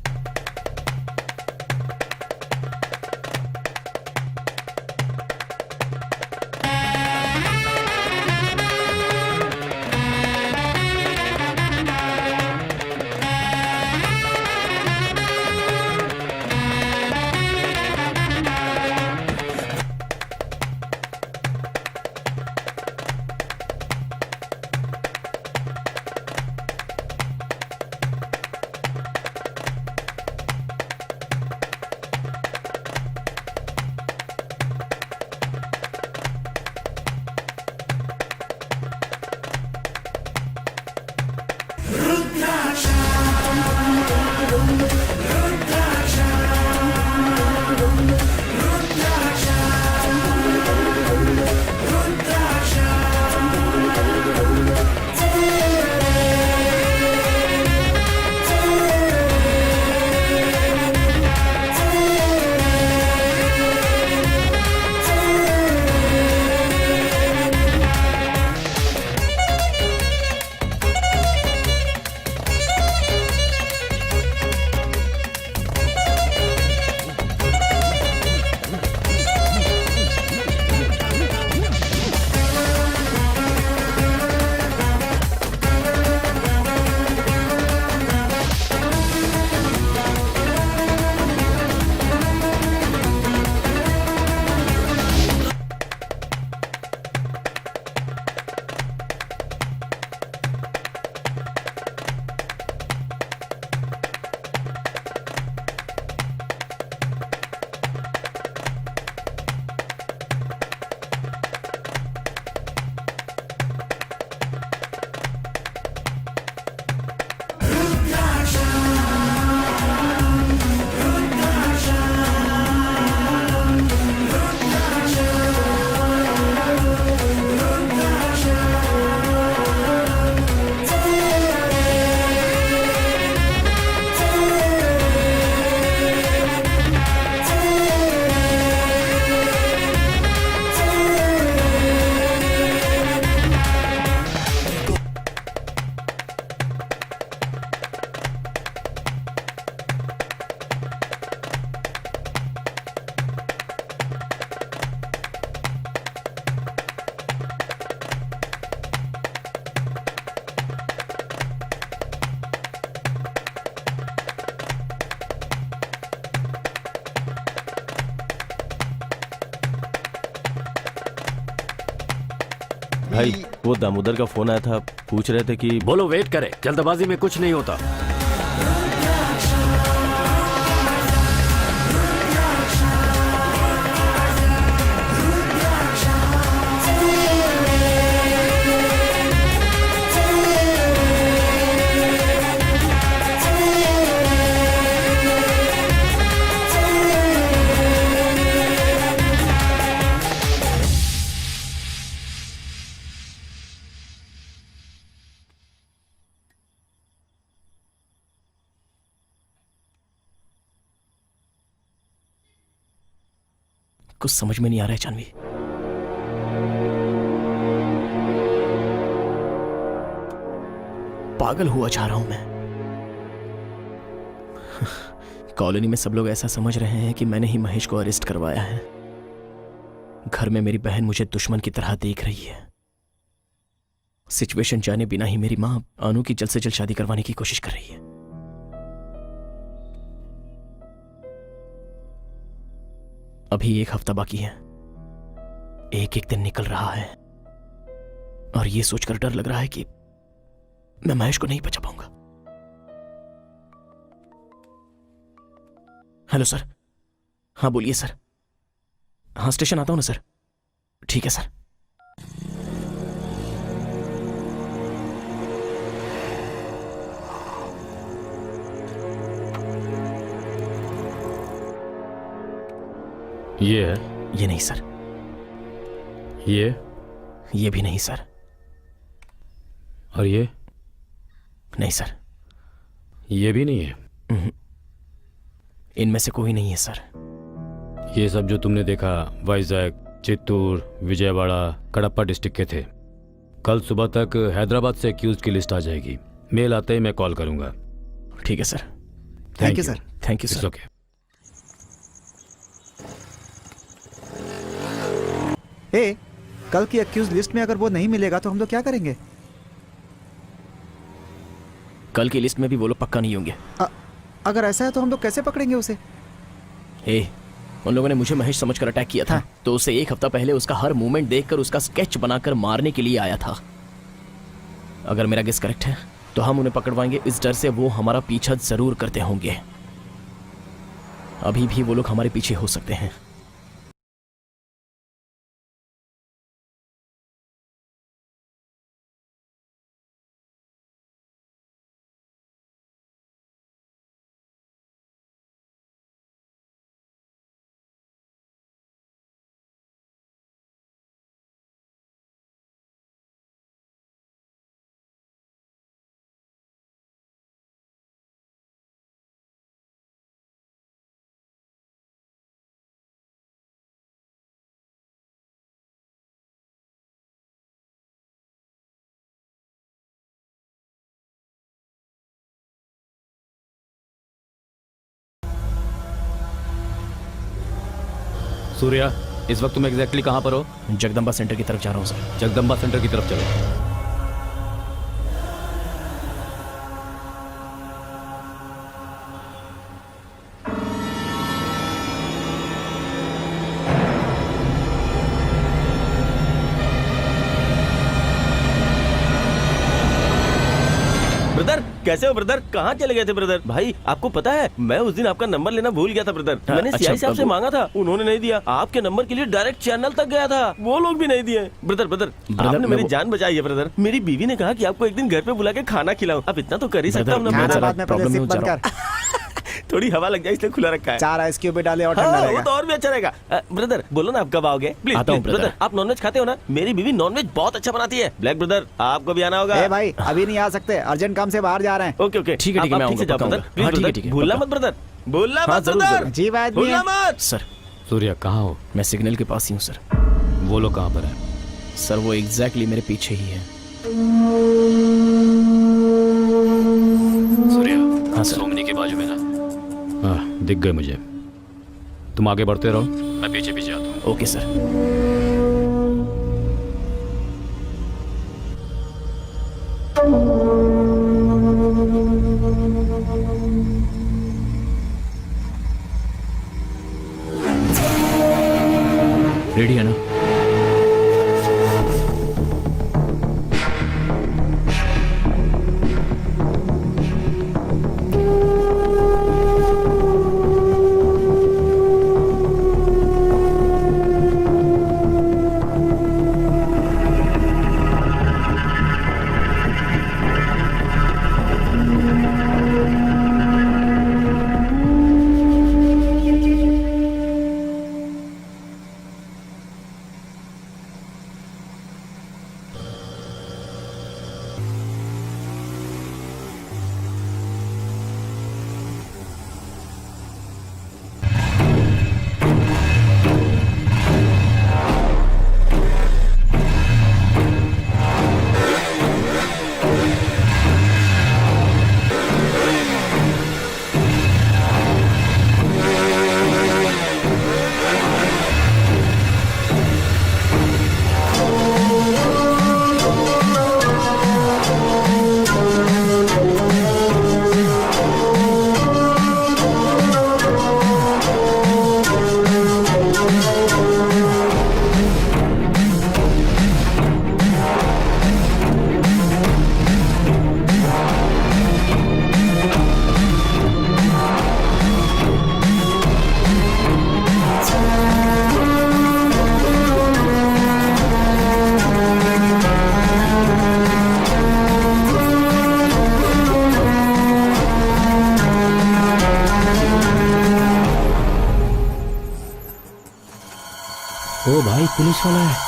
भाई वो दामोदर का फोन आया था, पूछ रहे थे कि बोलो वेट करे, जल्दबाजी में कुछ नहीं होता। कुछ समझ में नहीं आ रहा है जानवी। पागल हुआ जा रहा हूं मैं। कॉलोनी में सब लोग ऐसा समझ रहे हैं कि मैंने ही महेश को अरेस्ट करवाया है। घर में मेरी बहन मुझे दुश्मन की तरह देख रही है। सिचुएशन जाने बिना ही मेरी मां अनु की जल्द से जल्द शादी करवाने की कोशिश कर रही है। अभी 1 हफ्ता बाकी है। एक एक दिन निकल रहा है और ये सोचकर डर लग रहा है कि मैं महेश को नहीं बचा पाऊंगा। Hello sir. हाँ बोलिए सर। हाँ स्टेशन आता हूं ना सर। ठीक है सर। ये है? ये नहीं सर। ये भी नहीं सर। और ये? नहीं सर। ये भी नहीं है? इनमें से कोई नहीं है सर। ये सब जो तुमने देखा वाइजैक, चित्तूर, विजयवाड़ा, कडप्पा डिस्ट्रिक्ट के थे। कल सुबह तक हैदराबाद से एक्यूज की लिस्ट आ जाएगी। मेल आते ही मैं कॉल करूंगा। ठीक है sir. Thank you sir. Thank you sir. Okay. ए, कल की एक्यूज लिस्ट में अगर वो नहीं मिलेगा तो हम लोग क्या करेंगे? कल की लिस्ट में भी वो लोग पक्का नहीं होंगे। अगर ऐसा है तो हम लोग कैसे पकड़ेंगे उसे? उन लोगों ने मुझे महेश समझकर अटैक किया था। हाँ। तो उसे 1 हफ्ता पहले उसका हर मूवमेंट देखकर उसका स्केच बनाकर मारने के लिए आया था। अगर मेरा गेस करेक्ट है तो हम उन्हें पकड़वाएंगे। इस डर से वो हमारा पीछा जरूर करते होंगे। अभी भी वो लोग हमारे पीछे हो सकते हैं। सूर्या, इस वक्त तुम एग्जैक्टली कहाँ पर हो? जगदम्बा सेंटर की तरफ जा रहा हूँ सर। जगदम्बा सेंटर की तरफ चलो। ब्रदर कैसे हो ब्रदर? कहाँ चले गए थे ब्रदर? भाई आपको पता है मैं उस दिन आपका नंबर लेना भूल गया था ब्रदर। मैंने अच्छा, सीआई साहब से मांगा था, उन्होंने नहीं दिया। आपके नंबर के लिए डायरेक्ट चैनल तक गया था, वो लोग भी नहीं दिए। ब्रदर ब्रदर आपने मेरी जान बचाई है ब्रदर। मेरी बीवी ने कहा कि आपको एक दिन घर पे बुला के खाना खिलाऊं। अब इतना तो कर ही सकता हूँ ना खाना ब्रदर। बाद में, पहले सिप बंद कर। थोड़ी हवा लग जाए इसलिए खुला रखा है। 4 आइस क्यूब भी डाले और ठंडा हाँ, वो रहेगा। तो और भी अच्छा रहेगा। ब्रदर बोलो ना आप कब आओगे? प्लीज आता हूँ, ब्रदर। ब्रदर। आप नॉनवेज खाते हो ना? मेरी बीवी नॉनवेज बहुत अच्छा बनाती है। ब्लैक ब्रदर आपको भी आना होगा। ए भाई अभी नहीं आ सकते, अर्जेंट काम से बाहर जा रहे हैं। ओके ओके ठीक है, ठीक है, आप मैं ठीक से आऊंगा, जाओ पक्का ब्रदर। आऊंगा। प्लीज हाँ, ठीक है, ब्रदर ठीक है, भूलना पक्का। मत ब्रदर, भूलना हाँ, मत जरूर, ब्रदर, जरूर। जी आदमी भूलना है। मत। सर सूर्या कहाँ हो? मैं सिग्नल के पास ही हूँ सर। वो लोग कहाँ पर है? सर वो एग्जैक्टली मेरे पीछे ही है। सूर्या, हाँ सर। सोमनी के बाजू में ना। हाँ दिख गए मुझे। तुम आगे बढ़ते रहो, मैं पीछे पीछे आता हूँ। Okay sir. रेडी है ना? ओ भाई पुलिस वाला है।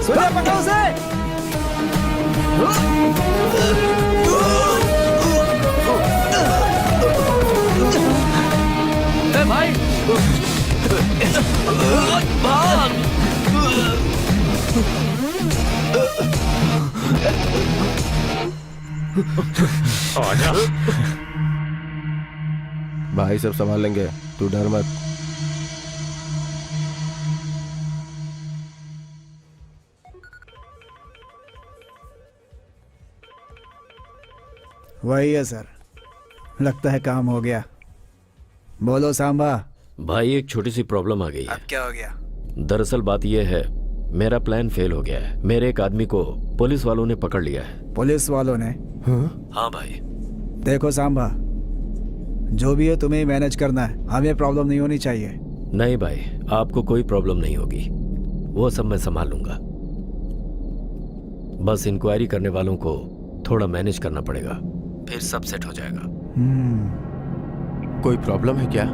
सूर्य पकड़ो उसे। ए भाई भाई सब संभाल लेंगे, तू डर मत। वही है सर, लगता है काम हो गया। बोलो सांबा। भाई एक छोटी सी प्रॉब्लम आ गई है। अब क्या हो गया? दरअसल बात यह है, मेरा प्लान फेल हो गया है। मेरे एक आदमी को पुलिस वालों ने पकड़ लिया है। पुलिस वालों ने? हाँ भाई। देखो सांबा, जो भी है तुम्हें ही मैनेज करना है, हमें प्रॉब्लम नहीं होनी चाहिए। नहीं भाई, आपको कोई प्रॉब्लम नहीं होगी, वो सब मैं संभाल लूंगा। बस इंक्वायरी करने वालों को थोड़ा मैनेज करना पड़ेगा, फिर सब सेट हो जाएगा। कोई प्रॉब्लम है क्या?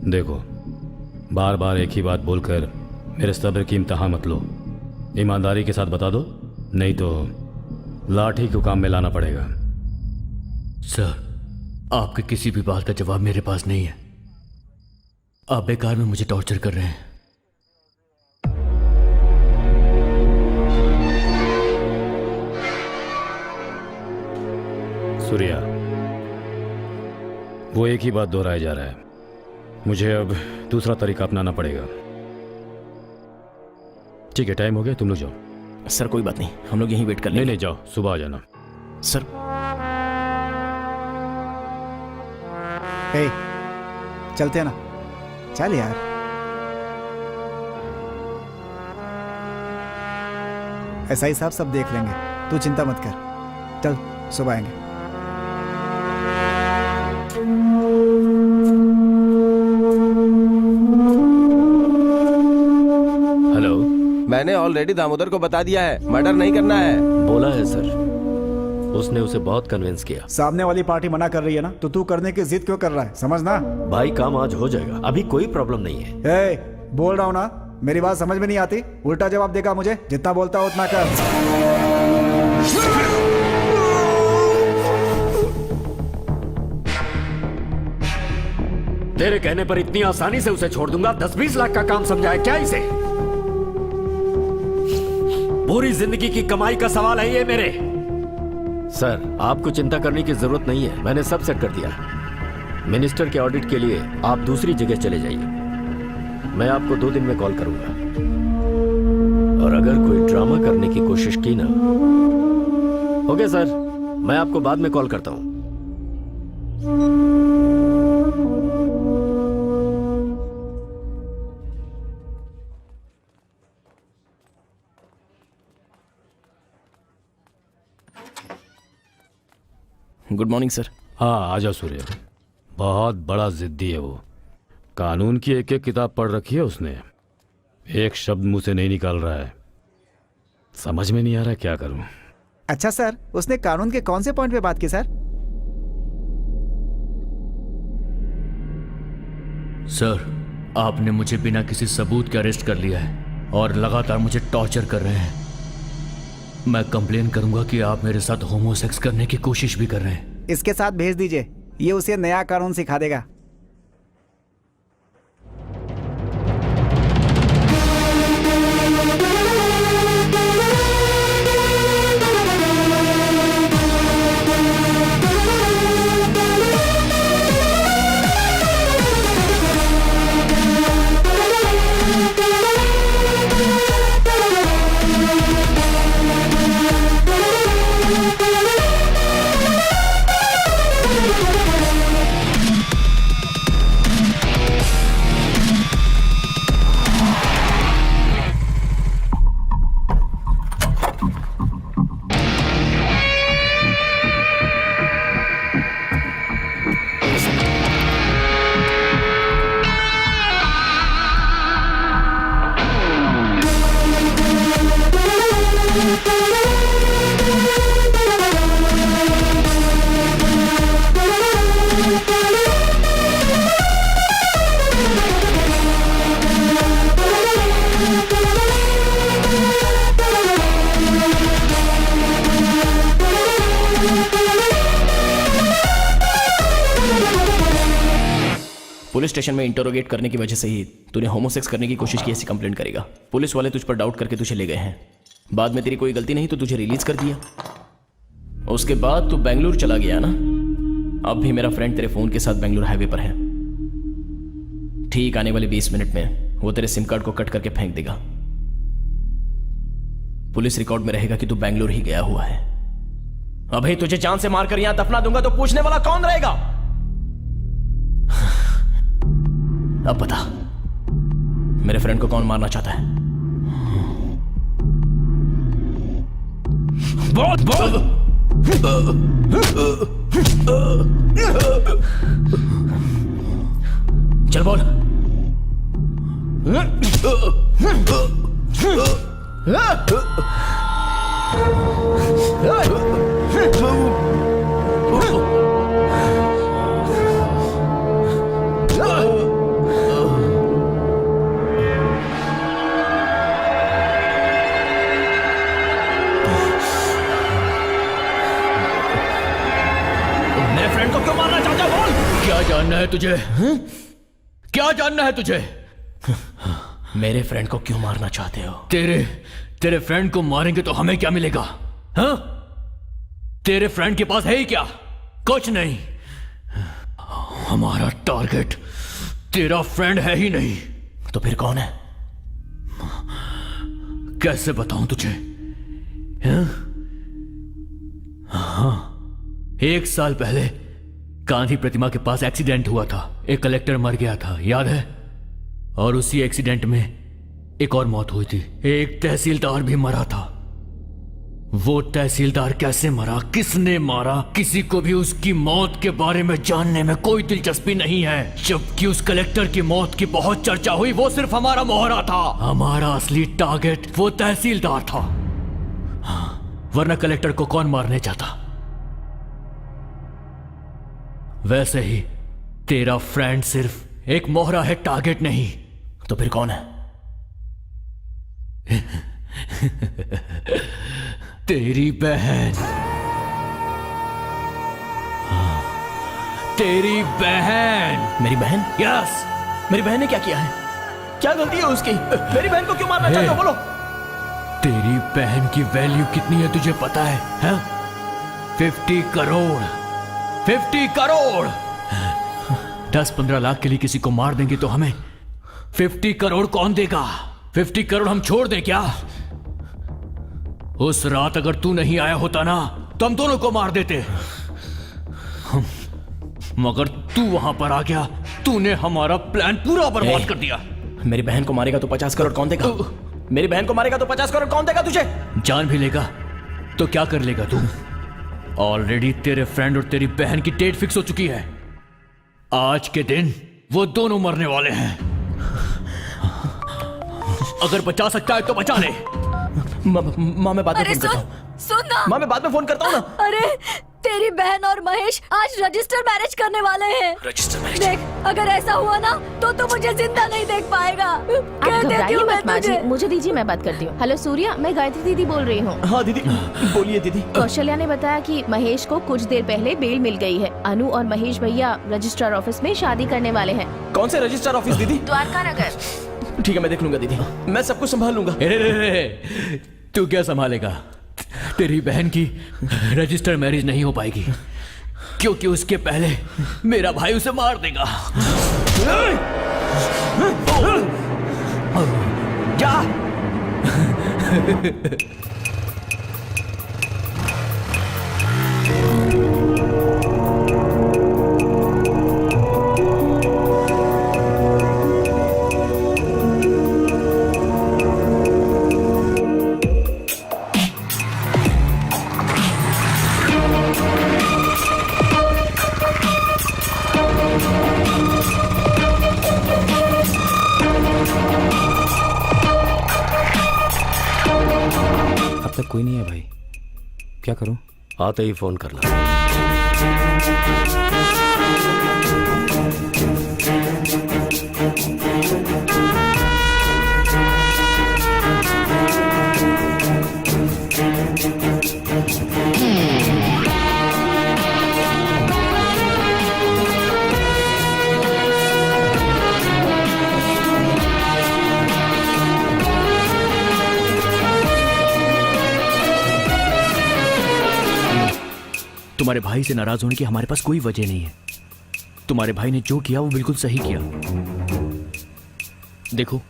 देखो, बार बार एक ही बात बोलकर मेरे सब्र की इम्तहान मत लो। ईमानदारी के साथ बता दो, नहीं तो लाठी को काम में लाना पड़ेगा। सर, आपके किसी भी बात का जवाब मेरे पास नहीं है। आप बेकार में मुझे टॉर्चर कर रहे हैं। सूर्या, वो एक ही बात दोहराया जा रहा है। मुझे अब दूसरा तरीका अपनाना पड़ेगा। ठीक है, टाइम हो गया, तुम लोग जाओ। सर कोई बात नहीं, हम लोग यहीं वेट कर नहीं लेंगे। नहीं, जाओ, सुबह आ जाना। सर हे, चलते हैं ना? चल यार। ऐसा ही साहब सब देख लेंगे, तू चिंता मत कर। चल, सुबह आएंगे। हेलो। मैंने ऑलरेडी दामोदर को बता दिया है, मर्डर नहीं करना है। बोला है सर, उसने उसे बहुत कन्विंस किया। सामने वाली पार्टी मना कर रही है ना, तो तू करने की जिद क्यों कर रहा है? समझना भाई, काम आज हो जाएगा, अभी कोई प्रॉब्लम नहीं है। ए, बोल रहा हूँ ना, मेरी बात समझ में नहीं आती? उल्टा जवाब देगा मुझे, जितना बोलता हो उतना कर। तेरे कहने पर इतनी आसानी से उसे छोड़ दूंगा? 10-20 लाख का काम समझा है क्या इसे? पूरी जिंदगी की कमाई का सवाल है ये मेरे। सर, आपको चिंता करने की जरूरत नहीं है, मैंने सब सेट कर दिया। मिनिस्टर के ऑडिट के लिए आप दूसरी जगह चले जाइए। मैं आपको 2 दिन में कॉल करूंगा, और अगर कोई ड्रामा करने की कोशिश की ना। ओके सर, मैं आपको बाद में कॉल करता हूं। Good morning sir. हाँ, आजा सूर्य। बहुत बड़ा जिद्दी है वो। कानून की एक एक किताब पढ़ रखी है उसने, एक शब्द मुंह से नहीं निकाल रहा है। समझ में नहीं आ रहा क्या करूं। अच्छा सर, उसने कानून के कौन से पॉइंट पे बात की सर? सर, आपने मुझे बिना किसी सबूत के अरेस्ट कर लिया है और लगातार मुझे टॉर्चर कर रहे हैं। मैं कंप्लेन करूंगा कि आप मेरे साथ होमोसेक्स करने की कोशिश भी कर रहे हैं। इसके साथ भेज दीजिए, ये उसे नया कानून सिखा देगा। पुलिस स्टेशन में इंटरोगेट करने की वजह से ही तूने होमोसेक्स करने की कोशिश की ऐसी कंप्लेंट करेगा। पुलिस वाले तुझ पर डाउट करके तुझे ले गए हैं। बाद में तेरी कोई गलती नहीं तो तुझे रिलीज कर दिया। उसके बाद तू बेंगलुरु चला गया ना। अब भी मेरा फ्रेंड तेरे फोन के साथ बेंगलुरु हाईवे पर है। ठीक आने वाले 20 मिनट में वो तेरे सिम कार्ड को कट करके फेंक देगा। पुलिस रिकॉर्ड में रहेगा कि तू बेंगलुरु ही गया हुआ है। अभी तुझे जान से मारकर यहां दफना दूंगा तो पूछने वाला कौन रहेगा? अब बता, मेरे फ्रेंड को कौन मारना चाहता है? बोल बोल। चल बोल। क्या जानना है तुझे? क्या जानना है तुझे? मेरे फ्रेंड को क्यों मारना चाहते हो? तेरे फ्रेंड को मारेंगे तो हमें क्या मिलेगा? हाँ? तेरे फ्रेंड के पास है ही क्या? कुछ नहीं। हमारा टारगेट तेरा फ्रेंड है ही नहीं। तो फिर कौन है? कैसे बताऊं तुझे? हाँ, 1 साल पहले गांधी प्रतिमा के पास एक्सीडेंट हुआ था। एक कलेक्टर मर गया था, याद है? और उसी एक्सीडेंट में एक और मौत हुई थी। एक तहसीलदार भी मरा था। वो तहसीलदार कैसे मरा, किसने मारा, किसी को भी उसकी मौत के बारे में जानने में कोई दिलचस्पी नहीं है। जबकि उस कलेक्टर की मौत की बहुत चर्चा हुई। वो सिर्फ हमारा मोहरा था। हमारा असली टारगेट वो तहसीलदार था। वरना कलेक्टर को कौन मारने चाहता? वैसे ही तेरा फ्रेंड सिर्फ एक मोहरा है, टारगेट नहीं। तो फिर कौन है? तेरी बहन। तेरी बहन। मेरी बहन? यस। मेरी बहन ने क्या किया है? क्या गलती है उसकी? मेरी बहन को क्यों मारना चाहते हो? बोलो। तेरी बहन की वैल्यू कितनी है तुझे पता है? हाँ? 50 करोड़। 50 करोड़। 10-15 लाख के लिए किसी को मार देंगे तो हमें 50 करोड़ कौन देगा? 50 करोड़ हम छोड़ दें क्या? उस रात अगर तू नहीं आया होता ना तो हम दोनों को मार देते। मगर तू वहां पर आ गया, तूने हमारा प्लान पूरा बर्बाद कर दिया। मेरी बहन को मारेगा तो 50 करोड़ कौन देगा? मेरी बहन को मारेगा तो 50 करोड़ कौन देगा तुझे? जान भी लेगा तो क्या कर लेगा तू? ऑलरेडी तेरे फ्रेंड और तेरी बहन की डेट फिक्स हो चुकी है। आज के दिन वो दोनों मरने वाले हैं। अगर बचा सकता है तो बचा ले। माँ मैं बाद में फोन करता हूँ। सुन ना। माँ मैं बाद में फोन करता हूँ ना। अरे तेरी बहन और महेश आज रजिस्टर मैरिज करने वाले हैं। Register marriage? देख, अगर ऐसा हुआ ना तो तू मुझे जिंदा नहीं देख पाएगा। आप घबराइए मत माँ जी, मुझे दीजिए, मैं बात करती हूँ। हेलो सूर्या, मैं गायत्री दीदी बोल रही हूँ। हाँ दीदी, बोलिए दीदी। कौशल्या ने बताया कि महेश को कुछ देर पहले बेल मिल गई है। अनु और महेश भैया रजिस्ट्रार ऑफिस में शादी करने वाले हैं। कौन से रजिस्ट्रार ऑफिस दीदी? द्वारका नगर। ठीक है, मैं देख लूंगा दीदी। मैं सब कुछ संभाल लूंगा। तू क्या संभालेगा? तेरी बहन की रजिस्टर मैरिज नहीं हो पाएगी क्योंकि उसके पहले मेरा भाई उसे मार देगा। जा। अब तक कोई नहीं है भाई, क्या करूं? आते ही फोन करना। तुम्हारे भाई से नाराज होने की हमारे पास कोई वजह नहीं है। तुम्हारे भाई ने जो किया वो बिल्कुल सही किया। देखो,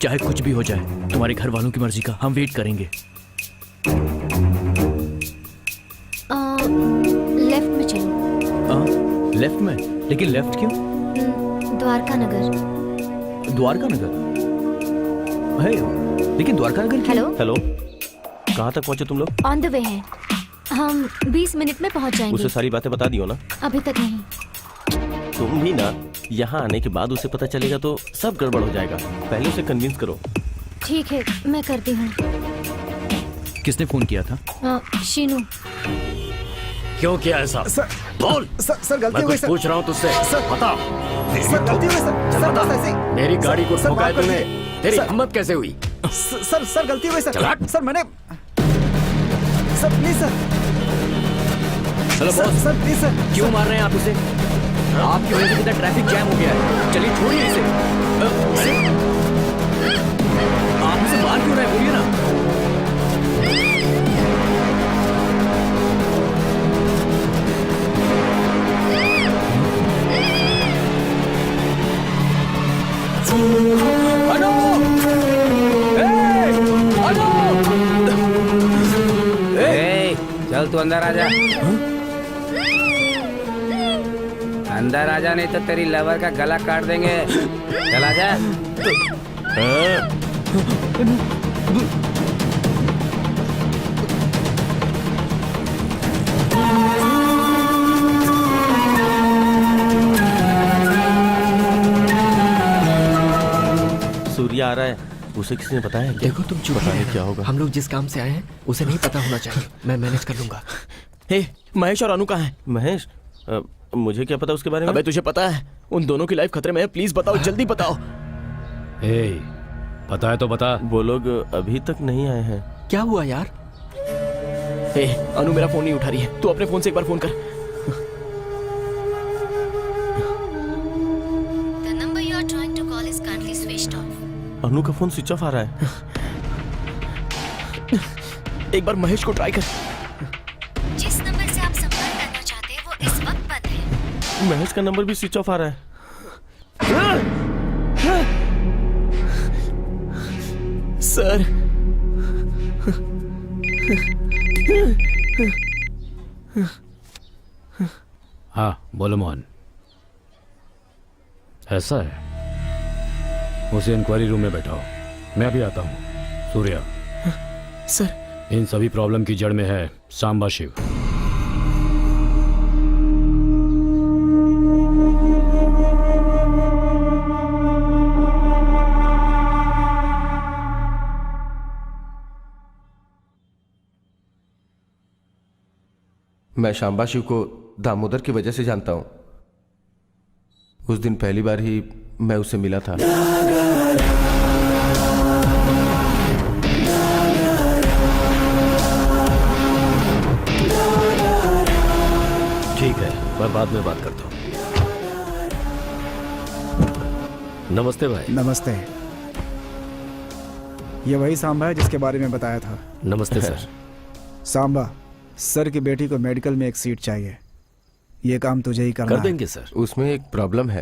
चाहे कुछ भी हो जाए, तुम्हारे घर वालों की मर्जी का हम वेट करेंगे। लेफ्ट में चलो। लेफ्ट में? लेकिन लेफ्ट क्यों? द्वारका नगर। द्वारका नगर है, लेकिन द्वारका नगर क्यों? हेलो। हेलो, कहाँ तक पहुँचे तुम लोग? ऑन द वे हैं। हम 20 मिनट में पहुंच जाएंगे। उसे सारी बातें बता दियो ना। अभी तक नहीं। तुम भी ना, यहाँ आने के बाद उसे पता चलेगा तो सब गड़बड़ हो जाएगा। पहले उसे कन्विंस करो। ठीक है, मैं करती हूँ। किसने फोन किया था? शीनू। क्यों किया ऐसा? बोल। सर गलती मैं हो गई कुछ सर। पूछ रहा हूँ तुझसे, बता। सर गलती हो गई सर। सर बस ऐसे ही। मेरी गाड़ी को सर, ठोका है माफ कर तूने, दीजिए। तेरी सर- हिम्मत कैसे हुई? सर गलती हो गई सर। चल हट। सर मैंने sir please sir. Hello sir, boss. Sir please sir. क्यों मार रहे हैं आप उसे? आपकी वजह से कितना ट्रैफिक जैम हो गया है। चलिए छोड़िए इसे। आप इसे मार क्यों रहे हैं, बोलिए ना। अनु! अनु! चल तू अंदर आ जा। अंदर आ जा, नहीं तो तेरी लवर का गला काट देंगे। चल आ जा। सूर्य आ रहा है, उसे किसी ने बताया क्या? देखो तुम चुप पता रहे नहीं क्या होगा। हम लोग जिस काम से आए हैं उसे नहीं पता होना चाहिए। मैं मैनेज कर लूंगा। हे, महेश और अनु कहाँ हैं? महेश, मुझे क्या पता उसके बारे में? अबे तुझे पता है, उन दोनों की लाइफ खतरे में है। प्लीज बताओ, जल्दी बताओ। ए, पता है तो बता। वो लोग अभी तक नहीं आए हैं। क्या हुआ यार? हे, अनु मेरा फोन नहीं उठा रही है, तू अपने फोन से एक बार फोन कर। The number you are trying to call is currently switched off. अनु का फोन स्विच ऑफ आ रहा है। एक बार महेश को ट्राई कर। जिस नंबर से आप संपर्क करना चाहते हैं वो इस वक्त बंद है। महेश का नंबर भी स्विच ऑफ आ रहा है। सर, हाँ बोलो मोहन। ऐसा है, उसे इंक्वायरी रूम में बैठाओ, मैं अभी आता हूँ। सूर्या, सर इन सभी प्रॉब्लम की जड़ में है सांबा शिव। मैं शांबा शिव को दामोदर की वजह से जानता हूं। उस दिन पहली बार ही मैं उससे मिला था। ठीक है, मैं बाद में बात करता हूँ। नमस्ते भाई। नमस्ते। ये वही सांबा है जिसके बारे में बताया था। नमस्ते सर। सांबा, सर की बेटी को मेडिकल में एक सीट चाहिए। ये काम तुझे ही करना कर देंगे है। सर। उसमें एक प्रॉब्लम है।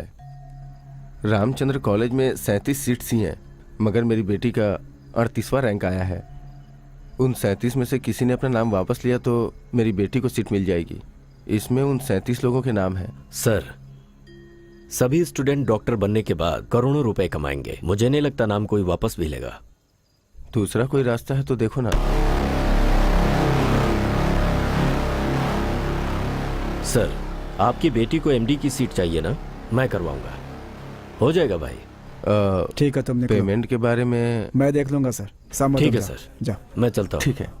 रामचंद्र कॉलेज में 37 सीट्स ही हैं, मगर मेरी बेटी का 38वां रैंक आया है। उन 37 में से किसी ने अपना नाम वापस लिया तो मेरी बेटी को सीट मिल जाएगी। इसमें उन 37 लोगों के नाम हैं। सर, सभी स्टूडेंट डॉक्टर बनने के बाद करोड़ों रुपए कमाएंगे। मुझे नहीं लगता नाम कोई वापस भी लेगा। दूसरा कोई रास्ता है तो देखो ना। सर, आपकी बेटी को एमडी की सीट चाहिए ना? मैं करवाऊंगा। हो जाएगा भाई। ठीक है, तुम निकलो। पेमेंट के बारे में मैं देख लूंगा सर। सांबा, ठीक तुम है जाओ। सर, जाओ। मैं चलता हूँ। ठीक है।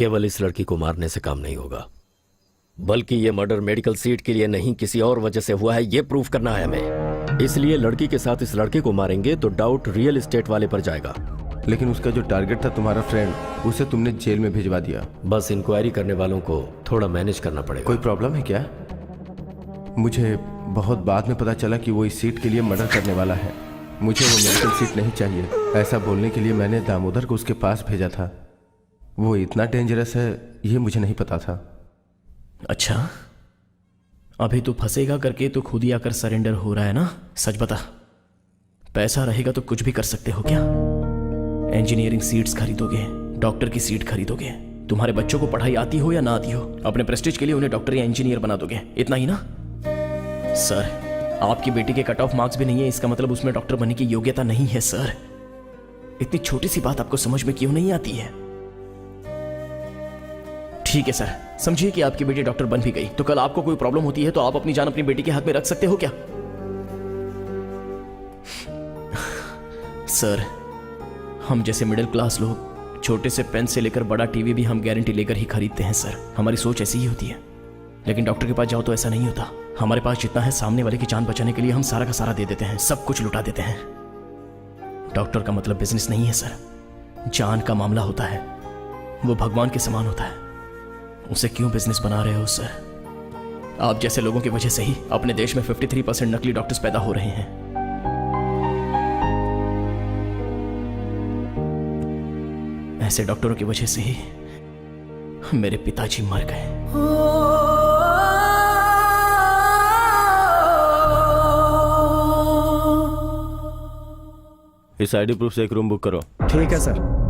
केवल इस लड़की को मारने से काम नहीं होगा, बल्कि ये मर्डर मेडिकल सीट के लिए नहीं किसी और वजह से हुआ है, ये प्रूफ करना है हमें। इसलिए लड़की के साथ इस लड़के को मारेंगे तो डाउट रियल एस्टेट वाले पर जाएगा। लेकिन उसका जो टारगेट था तुम्हारा फ्रेंड, उसे तुमने जेल में भिजवा दिया। बस इंक्वायरी करने वालों को थोड़ा मैनेज करना पड़ेगा। कोई प्रॉब्लम है क्या? मुझे बहुत बाद में पता चला कि वो इस सीट के लिए मर्डर करने वाला है। मुझे वो मेडिकल सीट नहीं चाहिए, ऐसा बोलने के लिए मैंने दामोदर को उसके पास भेजा था। वो इतना डेंजरस है ये मुझे नहीं पता था। अच्छा, अभी तू फंसेगा करके तो खुद ही आकर सरेंडर हो रहा है ना? सच बता, पैसा रहेगा तो कुछ भी कर सकते हो क्या? इंजीनियरिंग सीट्स खरीदोगे, डॉक्टर की सीट खरीदोगे, तुम्हारे बच्चों को पढ़ाई आती हो या ना आती हो, अपने प्रेस्टीज के लिए उन्हें डॉक्टर या इंजीनियर बना दोगे, इतना ही ना? सर, आपकी बेटी के कट ऑफ मार्क्स भी नहीं है, इसका मतलब उसमें डॉक्टर बनने की योग्यता नहीं है। सर, इतनी छोटी सी बात आपको समझ में क्यों नहीं आती है? ठीक है सर, समझिए कि आपकी बेटी डॉक्टर बन भी गई तो कल आपको कोई प्रॉब्लम होती है तो आप अपनी जान अपनी बेटी के हाथ में रख सकते हो क्या? सर, हम जैसे मिडिल क्लास लोग छोटे से पेन से लेकर बड़ा टीवी भी हम गारंटी लेकर ही खरीदते हैं सर, हमारी सोच ऐसी ही होती है। लेकिन डॉक्टर के पास जाओ तो ऐसा नहीं होता। हमारे पास जितना है सामने वाले की जान बचाने के लिए हम सारा का सारा दे देते हैं, सब कुछ लुटा देते हैं। डॉक्टर का मतलब बिजनेस नहीं है सर, जान का मामला होता है, वो भगवान के समान होता है। उसे क्यों बिजनेस बना रहे हो सर? आप जैसे लोगों की वजह से ही अपने देश में 53% नकली डॉक्टर्स पैदा हो रहे हैं। ऐसे डॉक्टरों की वजह से ही मेरे पिताजी मर गए। इस आईडी प्रूफ से एक रूम बुक करो। ठीक है सर।